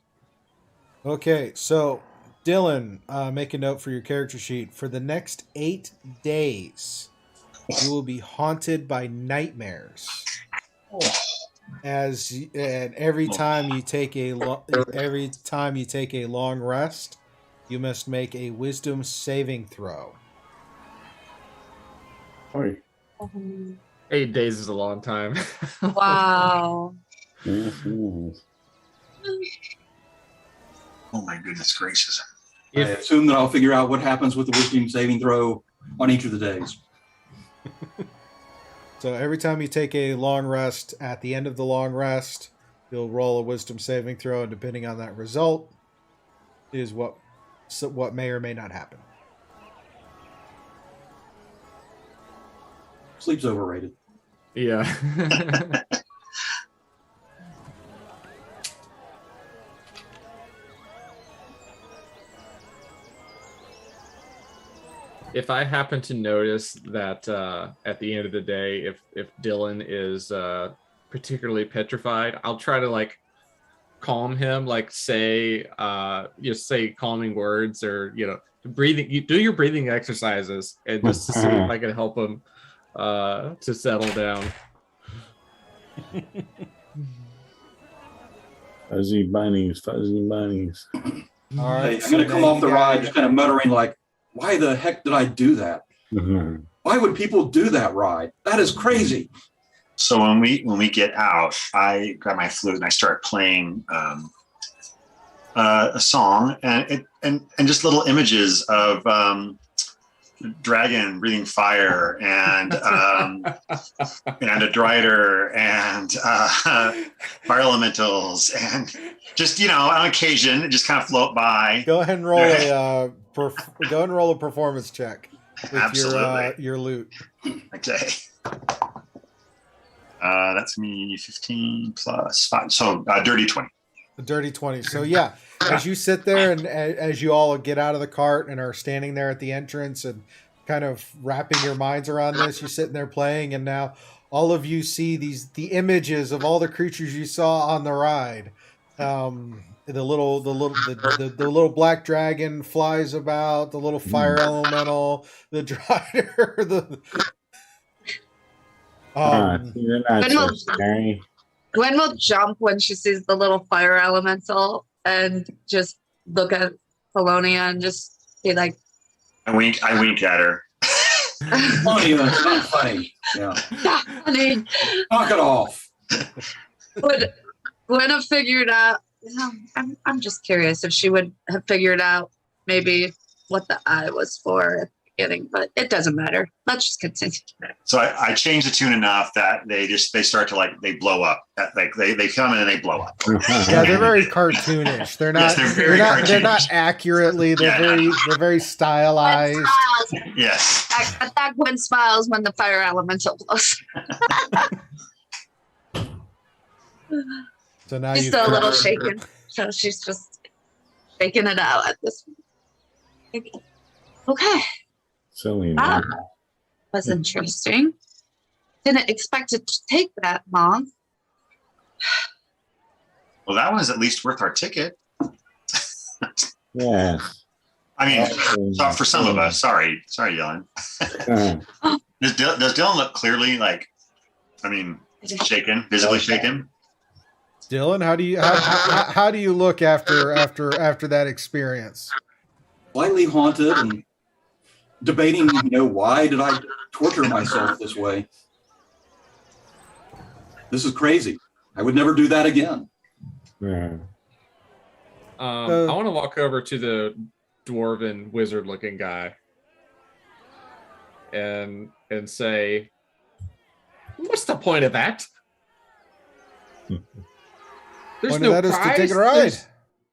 Okay, so Dylan, make a note for your character sheet. For the next 8 days, you will be haunted by nightmares. And every time you take a long rest, you must make a wisdom saving throw. Oi. 8 days is a long time. Wow. Yes, yes. Oh my goodness gracious. I assume that I'll figure out what happens with the wisdom saving throw on each of the days. So every time you take a long rest, at the end of the long rest, you'll roll a wisdom saving throw, and depending on that result, is what may or may not happen. Sleep's overrated. Yeah. If I happen to notice that at the end of the day, if Dylan is particularly petrified, I'll try to like calm him, like say calming words, or breathing. You do your breathing exercises, and just to see if I can help him to settle down. Fuzzy bunnies, fuzzy bunnies. All right, I'm going to come off the ride just kind of muttering like, why the heck did I do that? Mm-hmm. Why would people do that ride? That is crazy. So when we get out, I grab my flute and I start playing a song, and just little images of dragon breathing fire, and a drider, and fire elementals, and just on occasion just kind of float by. Go ahead and roll a performance check with Absolutely. your loot. Okay. That's me 15 plus 5. So dirty 20. A dirty 20. So yeah, as you sit there and as you all get out of the cart and are standing there at the entrance and kind of wrapping your minds around this, you're sitting there playing, and now all of you see the images of all the creatures you saw on the ride. The little black dragon flies about, the little fire elemental, the drider, you're not so scary. Gwen will jump when she sees the little fire elemental and just look at Polonia and just be like, I wink at her. Funny, it's not funny. Yeah. honey, Knock it off. would Gwen have figured out, I'm just curious if she would have figured out maybe what the eye was for at the beginning, but it doesn't matter. Let's just continue. So I changed the tune enough that they start to they blow up. Like they come in and they blow up. Yeah, they're very cartoonish. They're not. Yes, they're not accurately. They're very stylized. Yes. That Gwen smiles when the fire elemental blows. So now She's still a little shaken, so she's just shaking it out at this point. Okay. Silly. That was interesting. Didn't expect it to take that long. Well, that one's at least worth our ticket. Yes. I mean, so for some of us. Sorry, Dylan. Does Dylan look clearly shaken, visibly shaken? Dylan, how do you look after that experience? Slightly haunted and debating, why did I torture myself this way? This is crazy. I would never do that again. Yeah. I want to walk over to the dwarven wizard looking guy and say, what's the point of that? There's Point no of that prize. is to take a ride.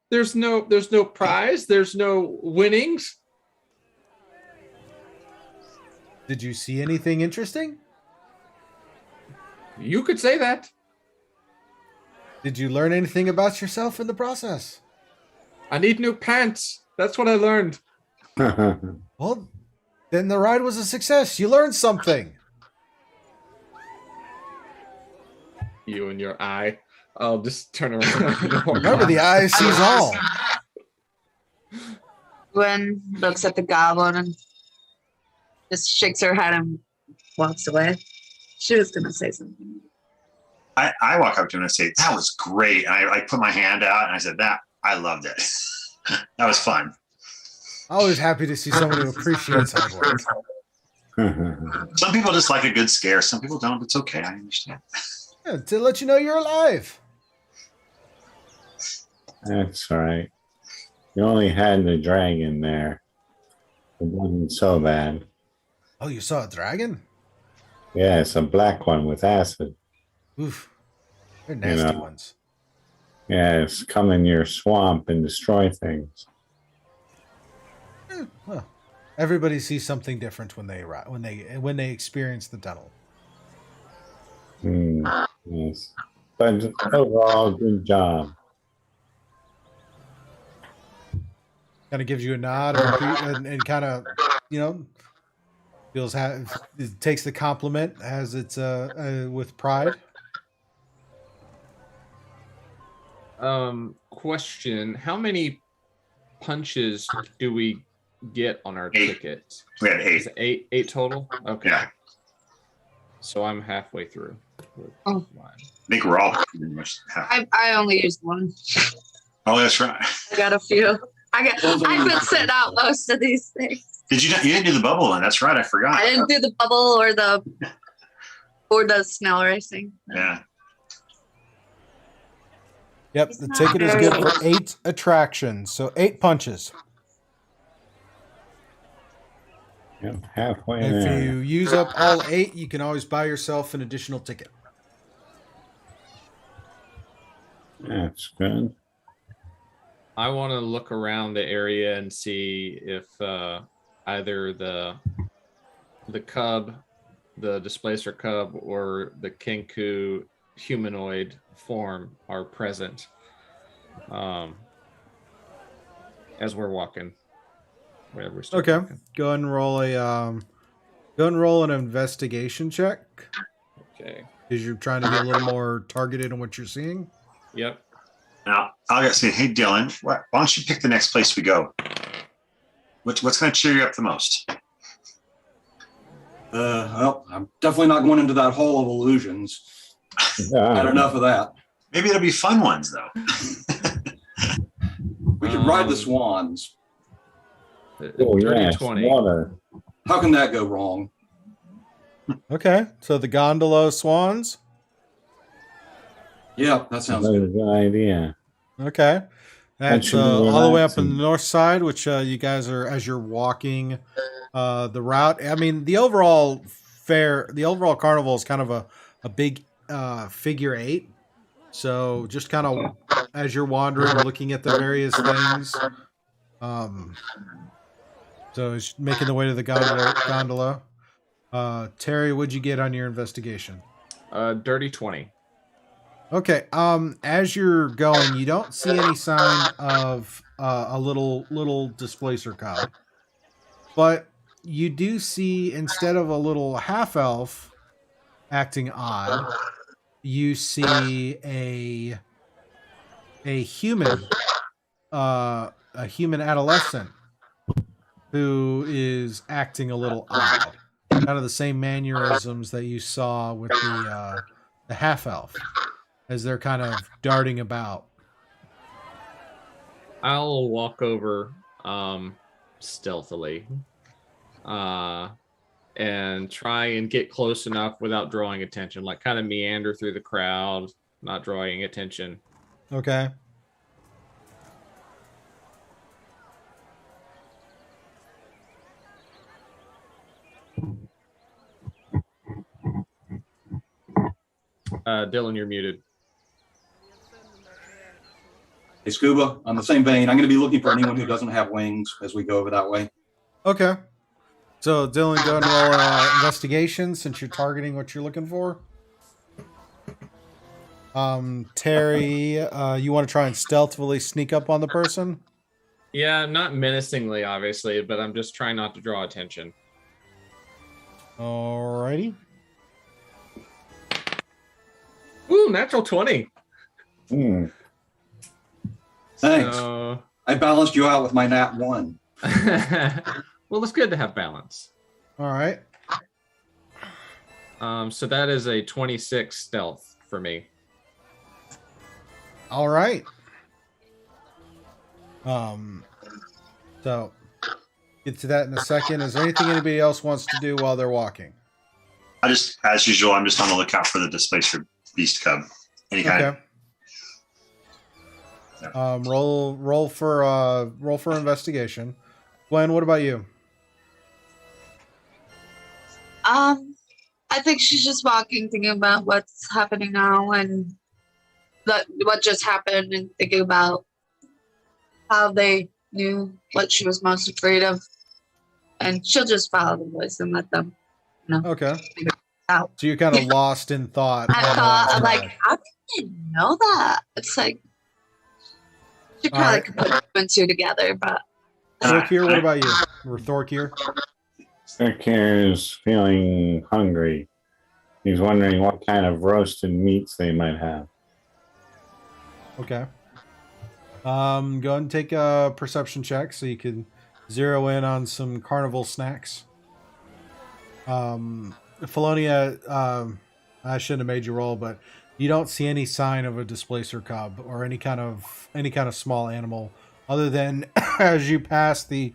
There's no prize. There's no winnings. Did you see anything interesting? You could say that. Did you learn anything about yourself in the process? I need new pants. That's what I learned. Well, then the ride was a success. You learned something. You and your eye. I'll just turn around. Remember, the eye sees all. Gwen looks at the goblin and just shakes her head and walks away. She was going to say something. I walk up to him and say, that was great. And I put my hand out and I said, I loved it. That was fun. Always happy to see someone who appreciates hard work. Some people just like a good scare. Some people don't. It's okay. I understand. Yeah, to let you know you're alive. That's all right. You only had the dragon there. It wasn't so bad. Oh, you saw a dragon? Yeah, it's a black one with acid. Oof. They're nasty ones. Yeah, it's come in your swamp and destroy things. Well, everybody sees something different when they arrive, when they experience the tunnel. Yes. But overall, good job. Kind of gives you a nod and kind of, feels it takes the compliment as it's with pride. Question: how many punches do we get on our 8. ticket? We had 8. Is it eight total? Okay. Yeah. So I'm halfway through. Oh. I think we're all pretty much. I only used one. Oh, that's right. I got a few. I've been sitting out most of these things. You didn't do the bubble one. That's right. I forgot. I didn't do the bubble or the snail racing. Yeah. Yep, the ticket is good for 8 attractions, so 8 punches. Yep, halfway If there. you use up all 8, you can always buy yourself an additional ticket. That's good. I want to look around the area and see if either the cub, the displacer cub, or the Kenku humanoid form are present as we're walking. Wherever we're still Okay, walking. go ahead and roll an investigation check Okay. because you're trying to be a little more targeted on what you're seeing. Yep. Now I'll get say, hey Dylan, why don't you pick the next place we go? What's going to cheer you up the most? Well, I'm definitely not going into that hole of illusions. Had enough of that. Maybe there'll be fun ones though. We could ride the swans. Oh, Dirty yes, 20. water. How can that go wrong? Okay, so the gondola swans. Yeah, that sounds That's a good. good idea. Okay, that's should be all the way up in relaxing. the north side, which you guys are as you're walking the route. I mean, the overall carnival is kind of a big figure 8. So just kind of as you're wandering, looking at the various things. So it's making the way to the gondola. Terry, what'd you get on your investigation? Dirty 20. Okay. As you're going, you don't see any sign of a little displacer cub, but you do see, instead of a little half elf acting odd, you see a human adolescent who is acting a little odd, kind of the same mannerisms that you saw with the half elf as they're kind of darting about. I'll walk over stealthily and try and get close enough without drawing attention, like kind of meander through the crowd, not drawing attention. Okay. Dylan, you're muted. Hey, Scuba, on the same vein, I'm going to be looking for anyone who doesn't have wings as we go over that way. Okay. So Dylan, go ahead and roll investigation since you're targeting what you're looking for. Terry, you want to try and stealthily sneak up on the person? Yeah, not menacingly, obviously, but I'm just trying not to draw attention. Alrighty. Ooh, natural 20. Thanks. So... I balanced you out with my nat 1. Well, it's good to have balance. All right. So that is a 26 stealth for me. All right. So get to that in a second. Is there anything anybody else wants to do while they're walking? As usual, I'm just on the lookout for the displaced beast cub. Any kind of. Roll for investigation. Glenn, what about you? I think she's just walking, thinking about what's happening now and what just happened, and thinking about how they knew what she was most afraid of. And she'll just follow the voice and let them know. Okay. Out. So you're kind of lost in thought. I'm like, how did they know that? It's like, she probably could put two and two together, but. Thorkir, what about you? Or Thorkir? Thorkir is feeling hungry. He's wondering what kind of roasted meats they might have. Okay. Go ahead and take a perception check so you can zero in on some carnival snacks. Felonia, I shouldn't have made you roll, but you don't see any sign of a displacer cub or any kind of small animal, other than as you pass the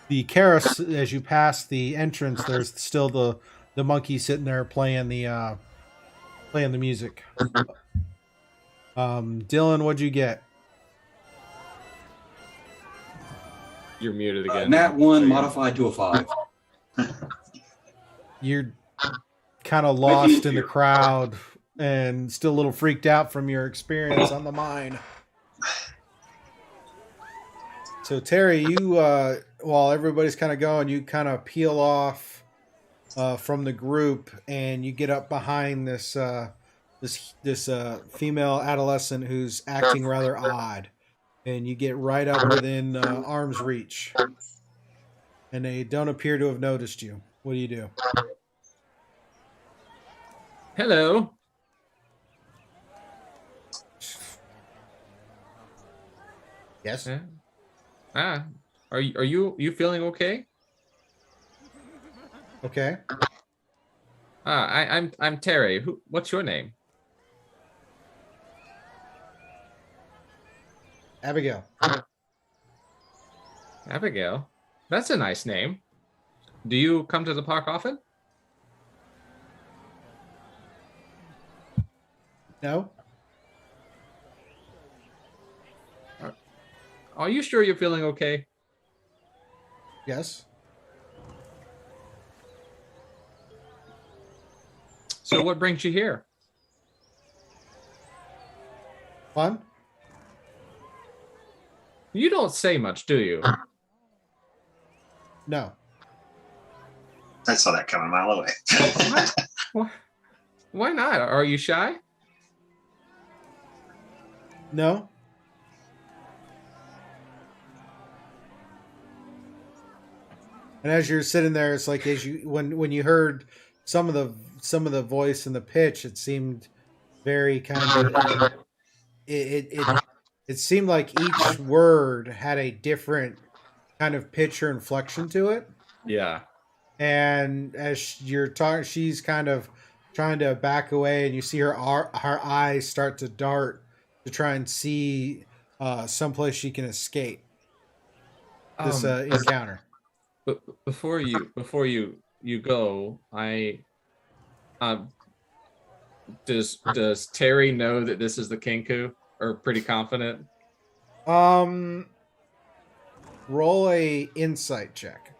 as you pass the entrance, there's still the monkey sitting there playing the music. Dylan, what'd you get? You're muted again. Nat 1 modified to a 5. You're kind of lost in the crowd and still a little freaked out from your experience on the mine. So Terry, you while everybody's kind of going, you kind of peel off from the group and you get up behind this female adolescent who's acting rather odd, and you get right up within arm's reach, and they don't appear to have noticed you. What do you do? Hello. Yes. Are you feeling okay? Okay. I'm Terry. What's your name? Abigail. Abigail. That's a nice name. Do you come to the park often? No. Are you sure you're feeling okay? Yes. So what brings you here? Fun? You don't say much, do you? No. I saw that coming a mile away. Why not? Are you shy? No. And as you're sitting there, it's like as you when you heard some of the voice and the pitch, it seemed very kind of it seemed like each word had a different kind of pitch or inflection to it. Yeah. And as you're talking, she's kind of trying to back away, and you see her eyes start to dart to try and see someplace she can escape this encounter. But before you go, does Terry know that this is the Kinku, or pretty confident? Roll a insight check.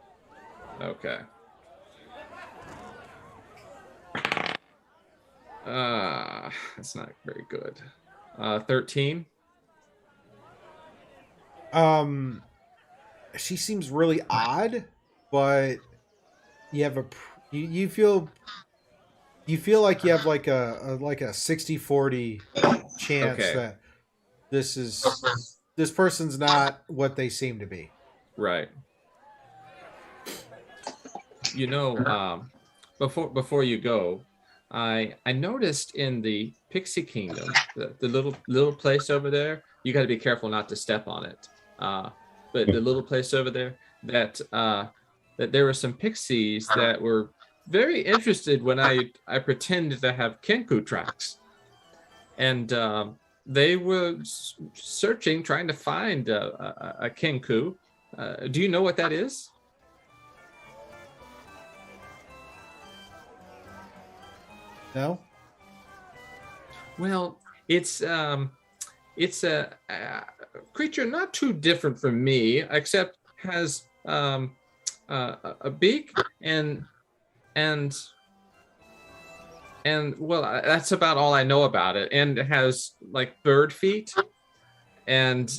Okay. That's not very good. 13. She seems really odd, but you have you feel You feel like you have like a 60-40 chance Okay. that this person's not what they seem to be. Right. Before you go, I noticed in the Pixie Kingdom, the little place over there, you got to be careful not to step on it. But the little place over there, that there were some pixies that were very interested when I pretended to have Kenku tracks, and they were searching, trying to find a Kenku. Do you know what that is? No? Well, it's a creature not too different from me, except has a beak and well, that's about all I know about it. And it has like bird feet. And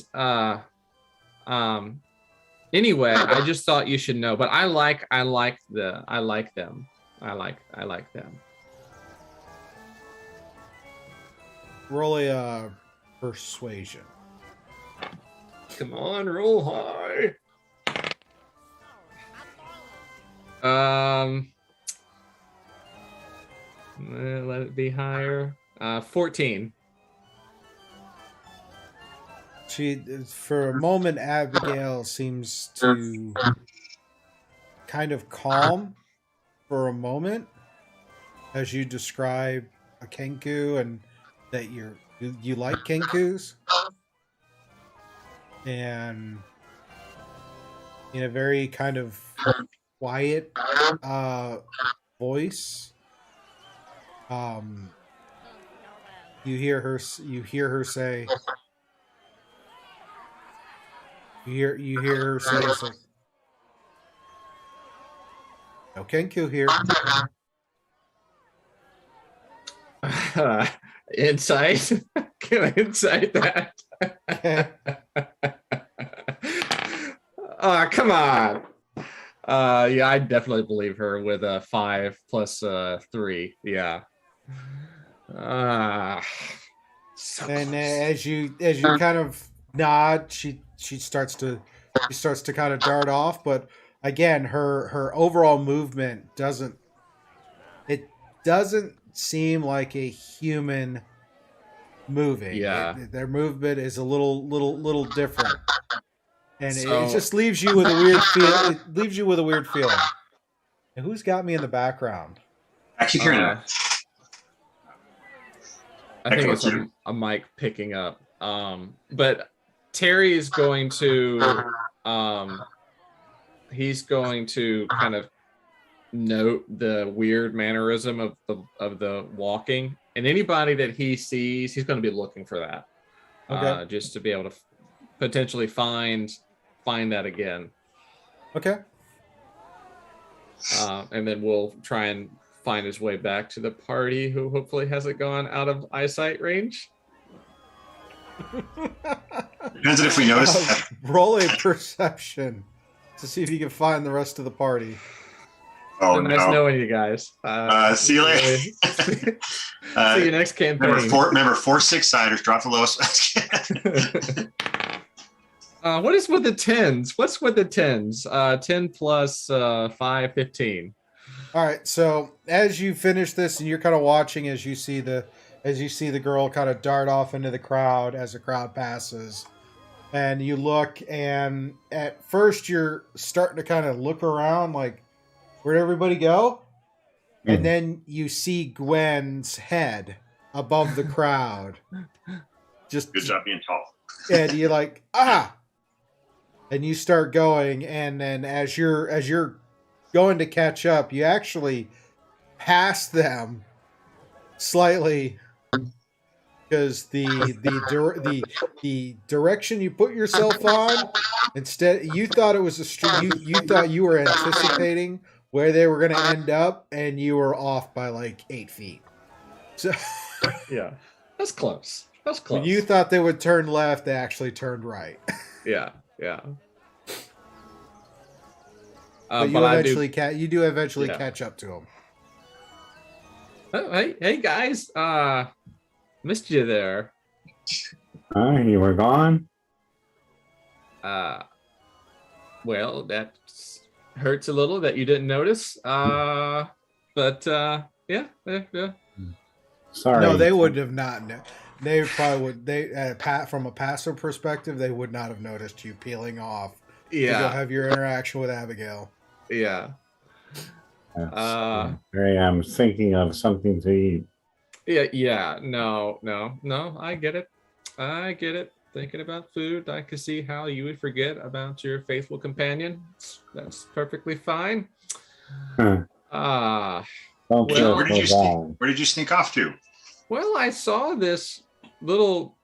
anyway, I just thought you should know. But I like them. I like them. Roll a persuasion. Come on, roll high. Let it be higher. 14. For a moment, Abigail seems to kind of calm for a moment as you describe a Kenku and that you like Kenkus, and in a very kind of quiet voice, you hear her say, you hear her say, it's like, no Kenku here. Insight. Can I insight that? Come on. Yeah, I definitely believe her with a 5 plus 3. Yeah. So and close. as you kind of nod, she starts to kind of dart off, but again, her overall movement doesn't seem like a human moving. Yeah. Their movement is a little different, and So- it just leaves you with a weird feel. It leaves you with a weird feeling. And who's got me in the background? I keep hearing that. I think it's a mic picking up. But Terry is going to he's going to kind of note the weird mannerism of the walking, and anybody that he sees, he's going to be looking for that. Okay. Just to be able to potentially find that again. Okay. And then we'll try and find his way back to the party, who hopefully hasn't gone out of eyesight range. Depends on if we notice. Roll a perception to see if you can find the rest of the party. Oh, Nice no. knowing you guys. See you later. See you next campaign. Remember 4-6-siders. Drop the lowest. What is with the 10s? What's with the 10s? 10 plus 5, 15. All right. So as you finish this, and you're kind of watching as you see the girl kind of dart off into the crowd as the crowd passes, and you look, and at first you're starting to kind of look around, like, where'd everybody go? Mm. And then you see Gwen's head above the crowd. Just Good job being tall. and you're like, ah, and you start going, and then as you're going to catch up, you actually pass them slightly, because the direction you put yourself on, instead you thought it was a street, you thought you were anticipating where they were going to end up, and you were off by like 8 feet. So Yeah, that's close. That's when close. you thought they would turn left, they actually turned right. Yeah. But you but eventually you do eventually Yeah. catch up to them. Oh, hey guys. Missed you there. You were gone? Well, that hurts a little that you didn't notice. But yeah. Sorry. No, they would have not. They probably would. From a passive perspective, they would not have noticed you peeling off to go have your interaction with Abigail. Yeah. I'm thinking of something to eat. Yeah. No. I get it. Thinking about food, I can see how you would forget about your faithful companion. That's perfectly fine. Huh. Where did you sneak off to? Well, I saw this little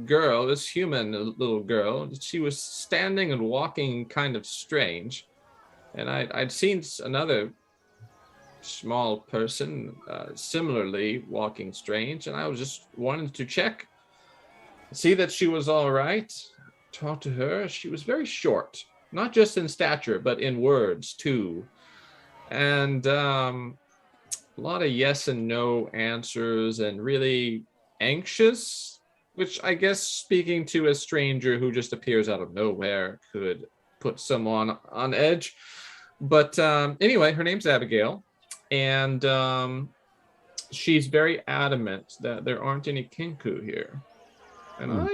girl, this human little girl. She was standing and walking kind of strange, and I'd seen another small person similarly walking strange, and I was just wanting to check, see that she was all right, talk to her. She was very short, not just in stature, but in words too. And a lot of yes and no answers and really anxious, which I guess speaking to a stranger who just appears out of nowhere could put someone on edge. But anyway, her name's Abigail, and she's very adamant that there aren't any Kinku here. And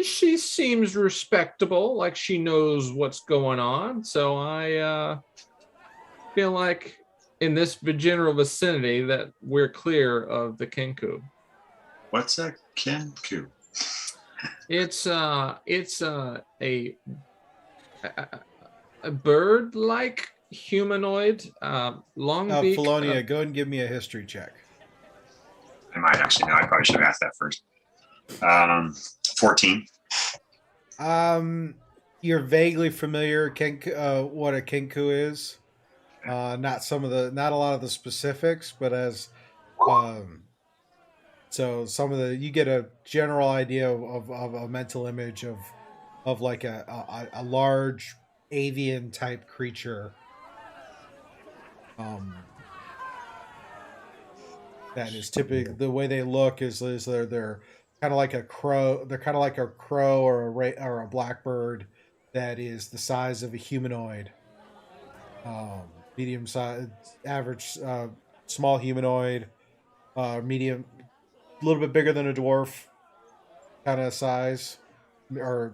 she seems respectable, like she knows what's going on. So I feel like in this general vicinity that we're clear of the Kinku. What's a Kinku? It's a bird-like humanoid, long beak. Felonia, go and give me a history check. I might actually know. I probably should have asked that first. 14. You're vaguely familiar what a Kinku is. Not a lot of the specifics, but as so some of the, you get a general idea of a mental image of like a large avian type creature. That is typically the way they look is they're kind of like a crow. They're kind of like a crow or a blackbird that is the size of a humanoid. Medium size, average, small humanoid, medium, a little bit bigger than a dwarf, kind of size, but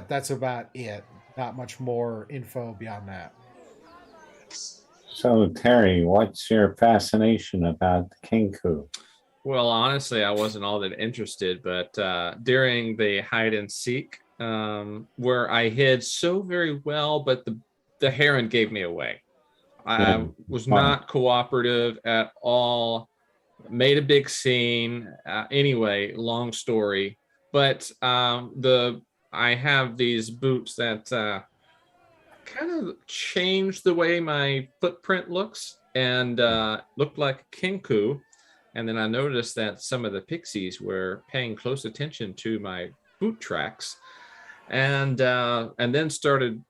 that's about it. Not much more info beyond that. So Terry, what's your fascination about the Kinku? Well, honestly, I wasn't all that interested, but during the hide and seek, where I hid so very well, but the heron gave me away. I was not cooperative at all. Made a big scene. Anyway, long story. But I have these boots that kind of changed the way my footprint looks and looked like a Kinku. And then I noticed that some of the pixies were paying close attention to my boot tracks, and then started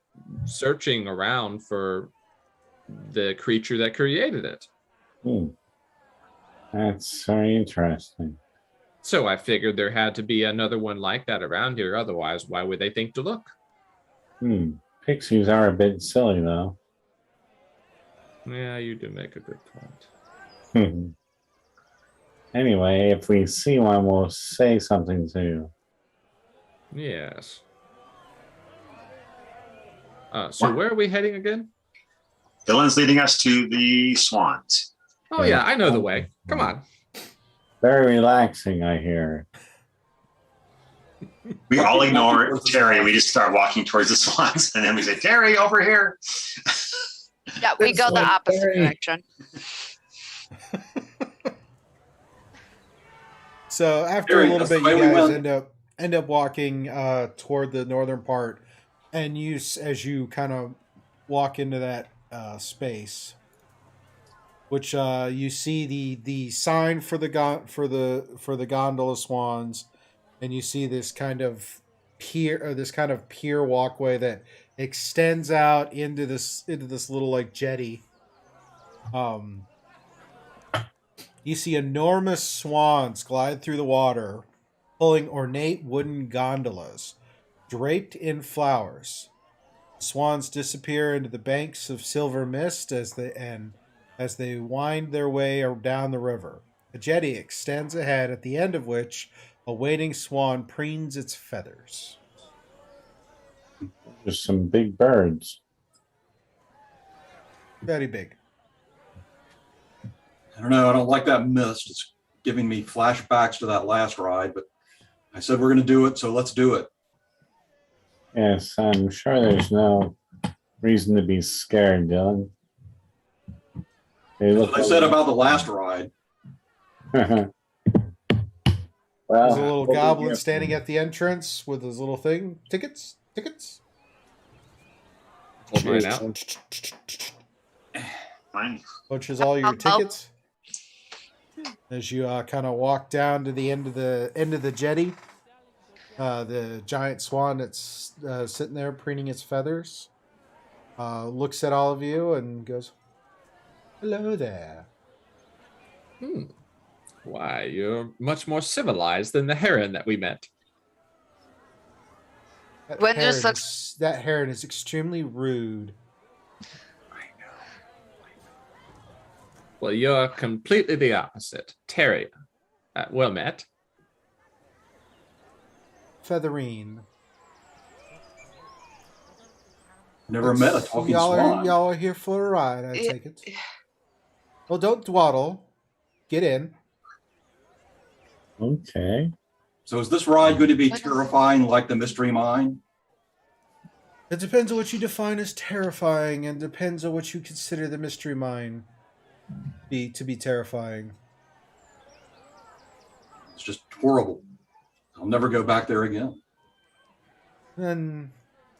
searching around for the creature that created it. That's very interesting. So I figured there had to be another one like that around here. Otherwise, why would they think to look? Pixies are a bit silly, though. Yeah, you do make a good point. Anyway, if we see one, we'll say something to you. Yes. So where are we heading again? Dylan's leading us to the swans. Oh, yeah, I know the way. Come on. Very relaxing, I hear. We all ignore Terry. We just start walking towards the swans, and then we say, Terry, over here. Yeah, we go the opposite direction. So after a little bit, you guys end up walking toward the northern part, and as you kind of walk into that space, which you see the sign for the gondola swans, and you see this kind of pier walkway that extends out into this little like jetty. You see enormous swans glide through the water, pulling ornate wooden gondolas draped in flowers. The swans disappear into the banks of silver mist as they wind their way down the river. A jetty extends ahead, at the end of which a waiting swan preens its feathers. There's some big birds. Very big. I don't know. I don't like that mist. It's giving me flashbacks to that last ride, but I said we're going to do it, so let's do it. Yes, I'm sure there's no reason to be scared, Dylan. That's what I said about the last ride. Well, There's a little goblin standing at the entrance with his little thing. Tickets. Hold mine out. Mine. Punches all your tickets. As you kind of walk down to the end of the jetty, the giant swan that's sitting there preening its feathers looks at all of you and goes, "Hello there." Why, you're much more civilized than the heron that we met. That heron is extremely rude. Well, you're completely the opposite. Terry, well met. Featherine. Never met a talking swan. Y'all are here for a ride, I take it. Well, don't dawdle. Get in. Okay. So is this ride going to be terrifying like the Mystery Mine? It depends on what you define as terrifying, and depends on what you consider the Mystery Mine to be terrifying. It's just horrible. I'll never go back there again. Then,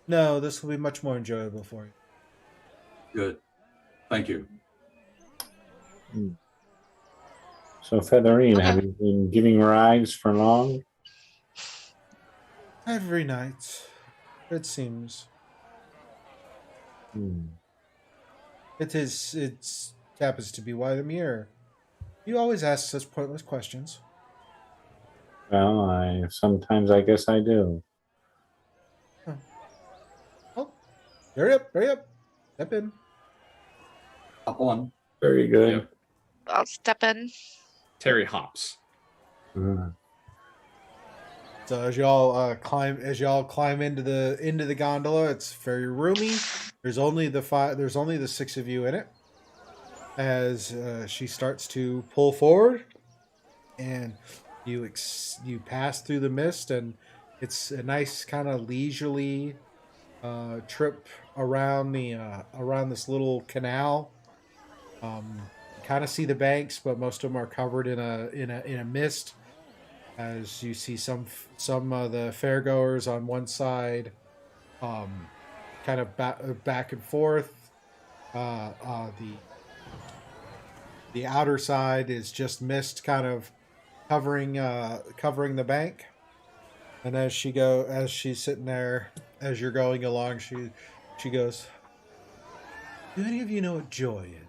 no, this will be much more enjoyable for you. Good. Thank you. So, Featherine, have you been giving rides for long? Every night, it seems. It happens to be why I'm here. You always ask such pointless questions. Well, sometimes I guess I do. Oh, hurry up. Step in. Hop on. Very good. Yep. I'll step in. Terry hops. So as y'all climb into the gondola, it's very roomy. There's only the six of you in it. As she starts to pull forward, and you pass through the mist, and it's a nice kind of leisurely trip around this little canal. Kind of see the banks, but most of them are covered in a mist. As you see some of the fairgoers on one side, kind of back and forth. The outer side is just mist, kind of covering the bank. And as she's sitting there, as you're going along, she goes, "Do any of you know what joy is?"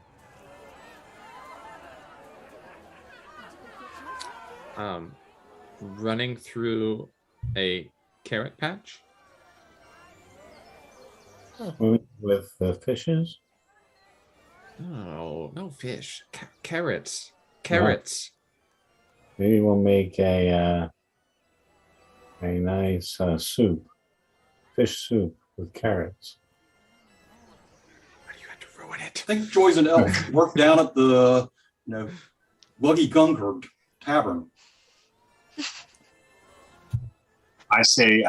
Running through a carrot patch. With the fishes? No fish. Carrots. Maybe we'll make a nice soup. Fish soup with carrots. Why do you have to ruin it? I think Joy's an elf. Work down at the Buggy Gunker Tavern. I say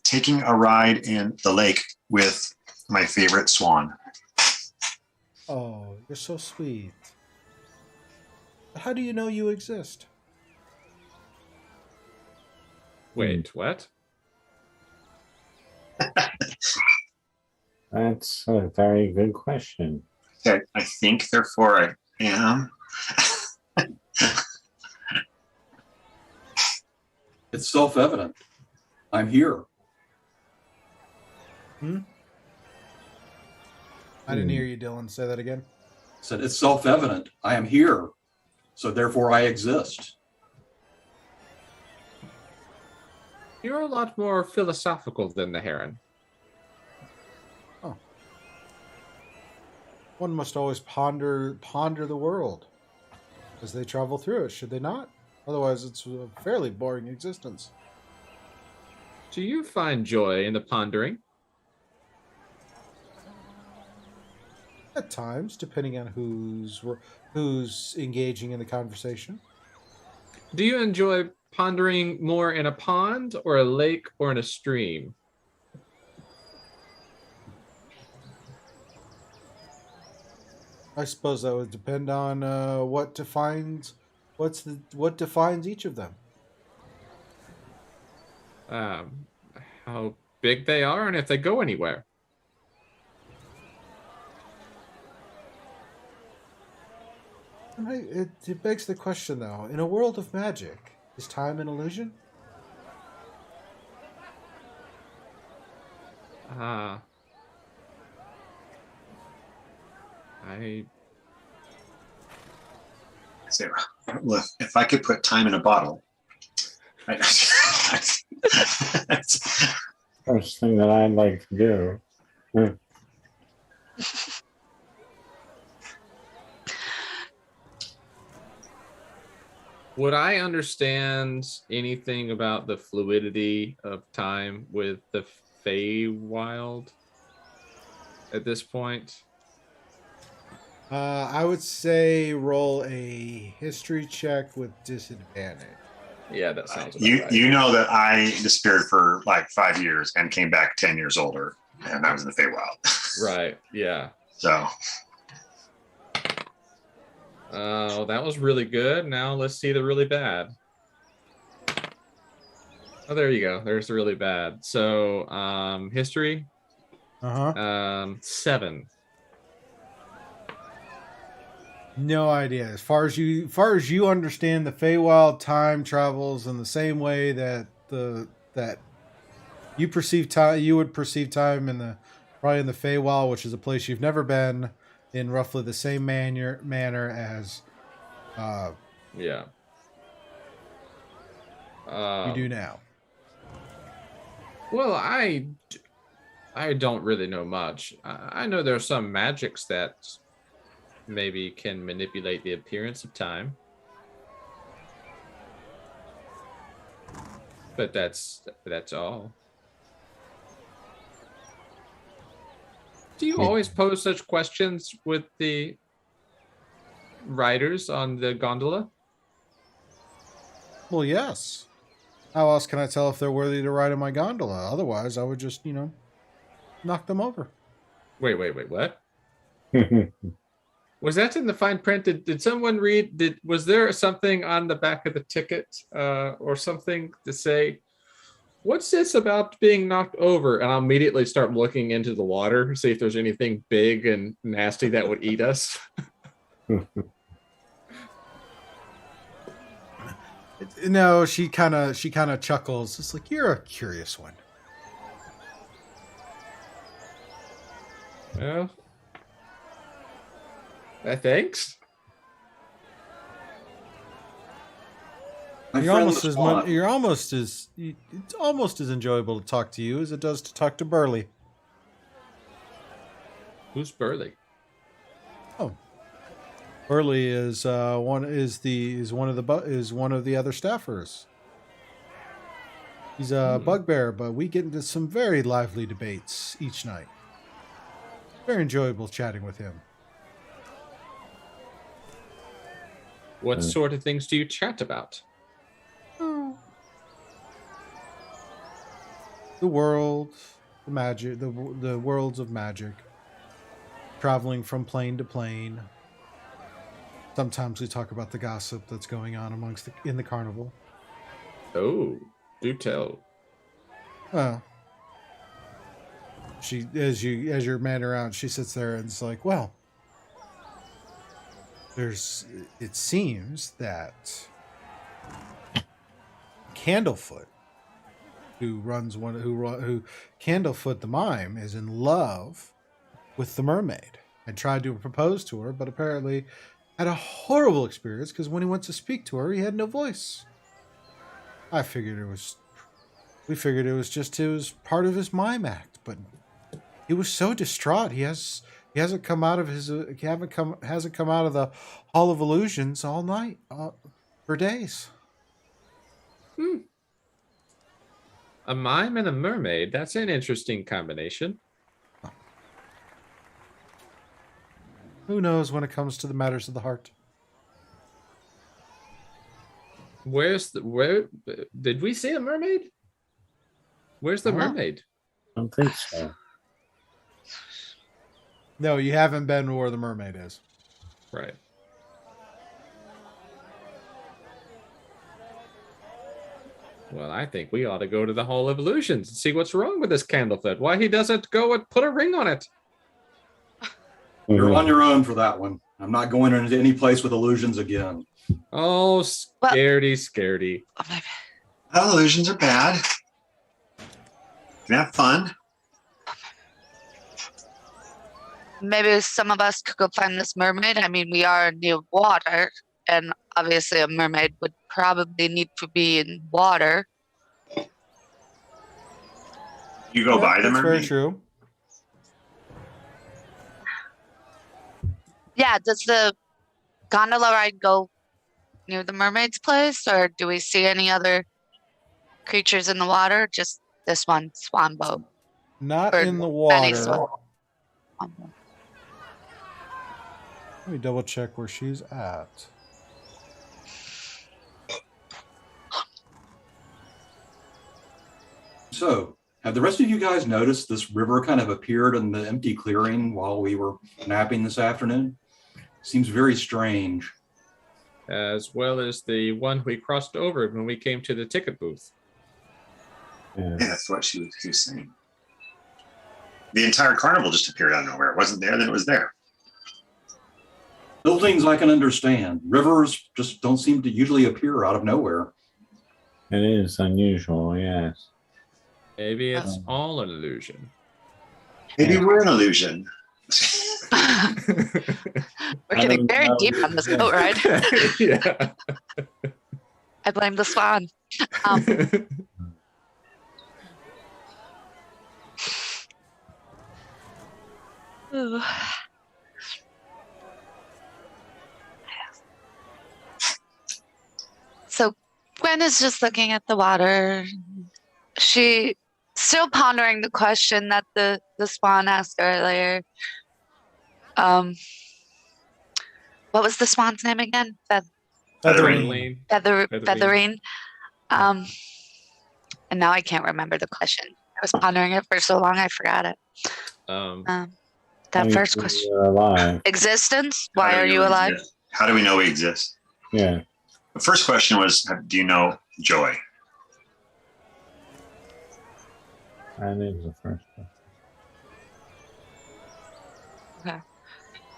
taking a ride in the lake with my favorite swan. Oh, you're so sweet. How do you know you exist? Wait, what? That's a very good question. I think, therefore I am. It's self-evident. I'm here. I didn't hear you, Dylan. Say that again. I said, it's self-evident. I am here. So therefore I exist. You're a lot more philosophical than the heron. Oh. One must always ponder the world as they travel through it, should they not? Otherwise, it's a fairly boring existence. Do you find joy in the pondering? At times, depending on who's engaging in the conversation. Do you enjoy pondering more in a pond or a lake or in a stream? I suppose that would depend on what defines each of them. How big they are and if they go anywhere. It begs the question, though. In a world of magic, is time an illusion? Say, well, if I could put time in a bottle, First thing that I'd like to do. Would I understand anything about the fluidity of time with the Feywild at this point? I would say roll a history check with disadvantage. Yeah, that sounds about right. You know that I disappeared for like 5 years and came back 10 years older, and I was in the Feywild. Right, yeah. So. Oh, that was really good. Now let's see the really bad. Oh, there you go. There's the really bad. So, history. 7. No idea. As far as you understand, the Feywild time travels in the same way that you perceive time. You would perceive time probably in the Feywild, which is a place you've never been, in roughly the same manner as you do now. Well, I don't really know much. I know there are some magics that maybe can manipulate the appearance of time, but that's all. Do you always pose such questions with the riders on the gondola? Well, yes. How else can I tell if they're worthy to ride in my gondola? Otherwise, I would just, knock them over. Wait, what? Was that in the fine print? Did someone read? Was there something on the back of the ticket or something to say, what's this about being knocked over? And I'll immediately start looking into the water, see if there's anything big and nasty that would eat us. No, she kind of chuckles. It's like, you're a curious one. Well, thanks. It's almost as enjoyable to talk to you as it does to talk to Burley. Who's Burley? Oh, Burley is one of the other staffers. He's a bugbear, but we get into some very lively debates each night. Very enjoyable chatting with him. What sort of things do you chat about? The world, the magic, the worlds of magic. Traveling from plane to plane. Sometimes we talk about the gossip that's going on in the carnival. Oh, do tell. As you're manned around, she sits there and it's like, well, it seems that Candlefoot, who Candlefoot the mime, is in love with the mermaid. I tried to propose to her, but apparently had a horrible experience because when he went to speak to her, he had no voice. We figured it was just part of his mime act, but he was so distraught. He hasn't come out of the Hall of Illusions all night for days. A mime and a mermaid. That's an interesting combination. Who knows when it comes to the matters of the heart? Where did we see a mermaid? Where's the mermaid? I don't think so. No, you haven't been where the mermaid is. Right. Well, I think we ought to go to the Hall of Illusions and see what's wrong with this candlefoot. Why he doesn't go and put a ring on it. You're on your own for that one. I'm not going into any place with illusions again. Oh, scaredy. Well, illusions are bad. You can have fun. Maybe some of us could go find this mermaid. I mean, we are near water, and obviously a mermaid would probably need to be in water. You go by the That's mermaid. very true. Yeah, does the gondola ride go near the mermaid's place, or do we see any other creatures in the water? Just this one swan boat. Not Or in the any water. swan. Let me double check where she's at. So, have the rest of you guys noticed this river kind of appeared in the empty clearing while we were napping this afternoon? Seems very strange. As well as the one we crossed over when we came to the ticket booth. Yeah. Yeah, that's what she was saying. The entire carnival just appeared out of nowhere. It wasn't there, then it was there. Buildings I can understand. Rivers just don't seem to usually appear out of nowhere. It is unusual, yes. Maybe it's all an illusion. Maybe we're an illusion. We're getting very deep on this boat ride. Yeah. I blame the swan. Ooh. So Gwen is just looking at the water. She still pondering the question that the swan asked earlier. What was the swan's name again? Featherine. Featherine. And now I can't remember the question. I was pondering it for so long I forgot it. That first question. You're alive. Existence? Why are you alive? How do we know we exist? Yeah. The first question was, do you know joy? That is the first one. Okay.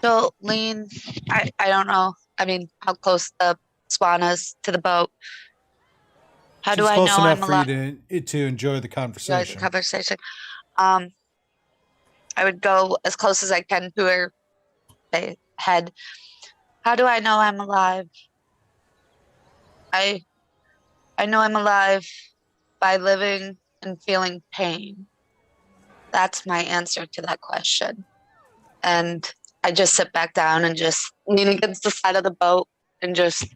So, Lean, I don't know. I mean, how close the swan is to the boat. How do I know I'm alive? For you to enjoy the conversation. I would go as close as I can to her head. How do I know I'm alive? I know I'm alive by living and feeling pain. That's my answer to that question. And I just sit back down and just lean against the side of the boat and just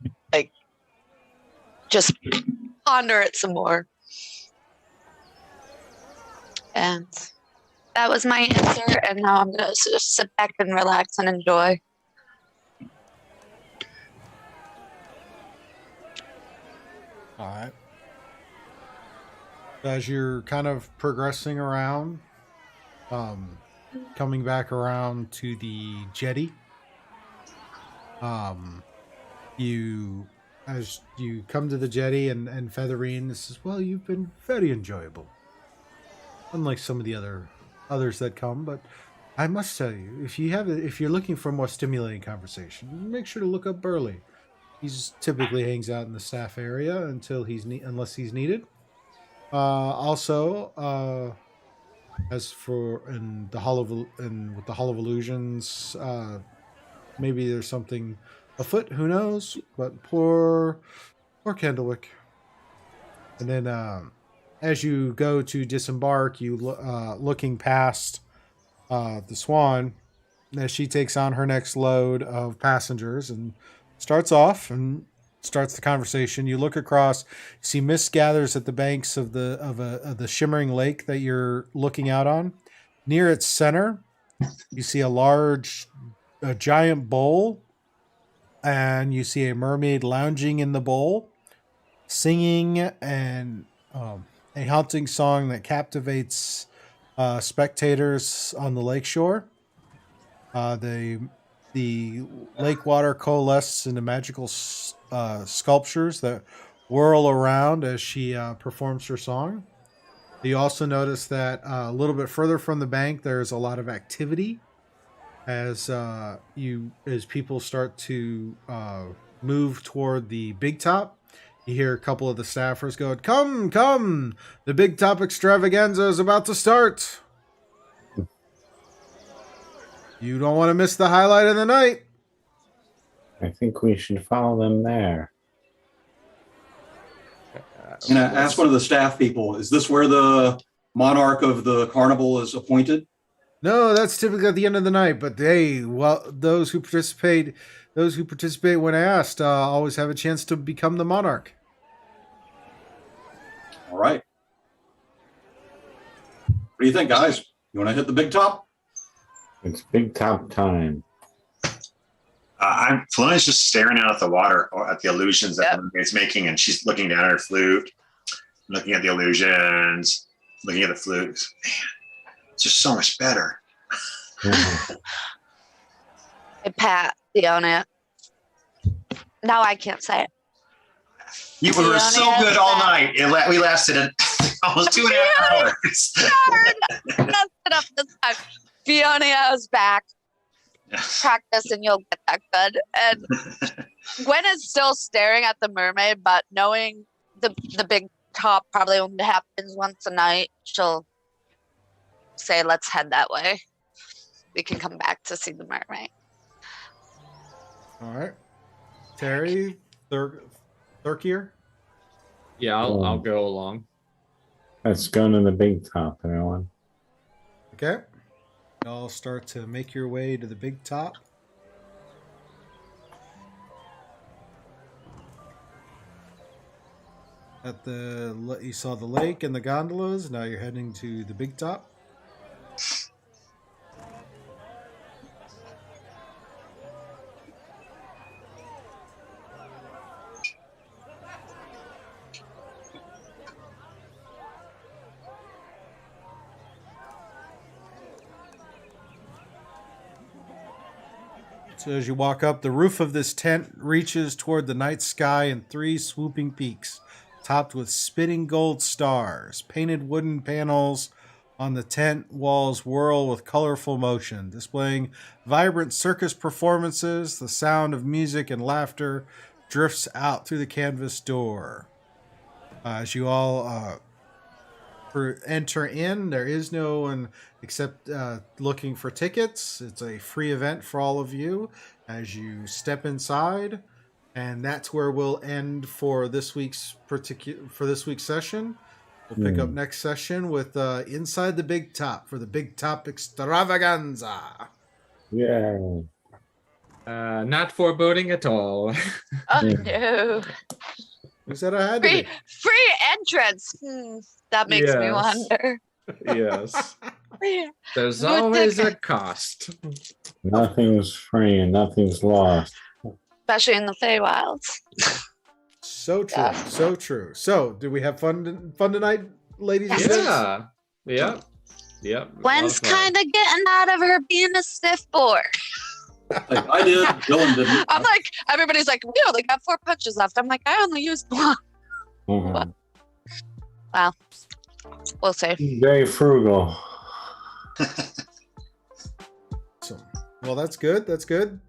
ponder it some more. And that was my answer. And now I'm going to just sit back and relax and enjoy. All right. As you're kind of progressing around, coming back around to the jetty, as you come to the jetty and Featherine says, well, you've been very enjoyable. Unlike some of the others that come, but I must tell you, if you're looking for a more stimulating conversation, make sure to look up Burley. He's typically hangs out in the staff area unless he's needed. Also, as for with the Hall of Illusions, maybe there's something afoot. Who knows? But poor Candlewick. And then as you go to disembark, you looking past the Swan as she takes on her next load of passengers and starts off and starts the conversation. You look across, see mist gathers at the banks of the shimmering lake that you're looking out on. Near its center, you see a giant bowl, and you see a mermaid lounging in the bowl, singing and a haunting song that captivates spectators on the lakeshore. The lake water coalesces into magical sculptures that whirl around as she performs her song. You also notice that a little bit further from the bank, there's a lot of activity as people start to move toward the big top. You hear a couple of the staffers go, "Come, come! The big top extravaganza is about to start. You don't want to miss the highlight of the night." I think we should follow them there. And I asked one of the staff people, is this where the monarch of the carnival is appointed? No, that's typically at the end of the night. But hey, well, those who participate when asked, always have a chance to become the monarch. All right. What do you think, guys? You want to hit the big top? It's big top time. Flona's just staring out at the water, or at the illusions that the mermaid's making, and she's looking down at her flute, looking at the illusions, looking at the flute. Man, it's just so much better. Hey, Pat, Leona. No, I can't say it. You were so good all night. We lasted almost 2.5 hours. Messed it up this time. Fiona's back. Practice and you'll get that good. And Gwen is still staring at the mermaid, but knowing the big top probably only happens once a night, she'll say, "Let's head that way. We can come back to see the mermaid." All right. Terry, Thurkier? Yeah, I'll go along. Let's go to the big top, everyone. Okay. Y'all start to make your way to the big top. You saw the lake and the gondolas. Now you're heading to the big top. So as you walk up, the roof of this tent reaches toward the night sky in 3 swooping peaks, topped with spinning gold stars. Painted wooden panels on the tent walls whirl with colorful motion, displaying vibrant circus performances. The sound of music and laughter drifts out through the canvas door. As you all enter in, there is no one except looking for tickets. It's a free event for all of you as you step inside, and that's where we'll end for this week's session. We'll pick up next session with Inside the Big Top for the Big Top Extravaganza. Yeah. Not foreboding at all. Oh no! Who said I had to be? Free entrance. That makes me wonder. Yes. There's always a cost. Nothing's free and nothing's lost. Especially in the Feywilds. So true. Yeah. So true. So, did we have fun tonight, ladies and gents? Yeah. Yep. Gwen's kind of getting out of her being a stiff board. Like I did, Dylan didn't. I'm like, everybody's like, we only got 4 punches left. I'm like, I only used 1. Mm-hmm. Well, we'll see. Very frugal. So, well, that's good. That's good.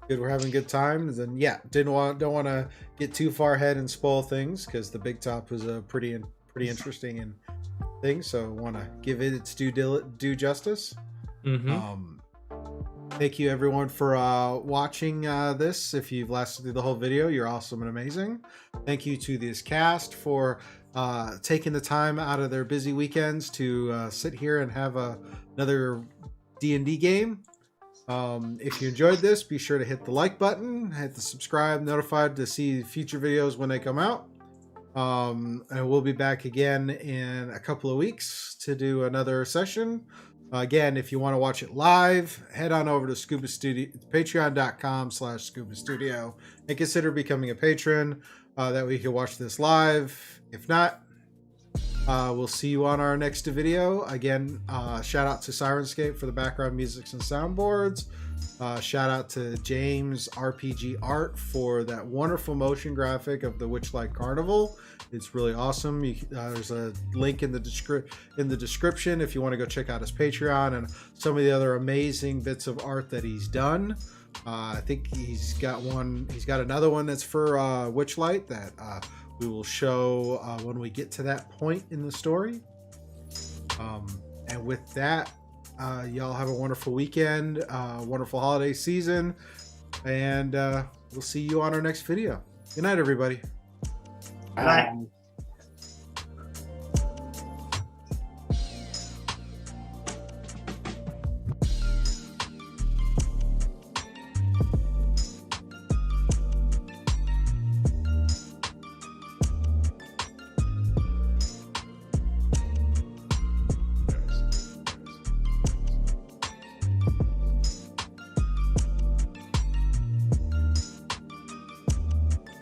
Good, we're having good times, and yeah, don't want to get too far ahead and spoil things because the big top was a pretty interesting thing. So, want to give it its due justice. Mm-hmm. Thank you everyone for watching this. If you've lasted through the whole video, you're awesome and amazing. Thank you to this cast for taking the time out of their busy weekends to sit here and have another D&D game. If you enjoyed this, be sure to hit the like button, hit the subscribe, notified to see future videos when they come out. And we'll be back again in a couple of weeks to do another session. Again, if you want to watch it live, head on over to Scuba Studio, patreon.com/Scuba Studio, and consider becoming a patron. That way you can watch this live. If not, we'll see you on our next video. Again, shout out to Syrinscape for the background music and soundboards. Shout out to James RPG Art for that wonderful motion graphic of the Witchlight Carnival. It's really awesome. There's a link in the description if you want to go check out his Patreon and some of the other amazing bits of art that he's done. I think he's got another one that's for Witchlight that we will show when we get to that point in the story. And with that, y'all have a wonderful weekend, wonderful holiday season, and we'll see you on our next video. Good night, everybody. Bye.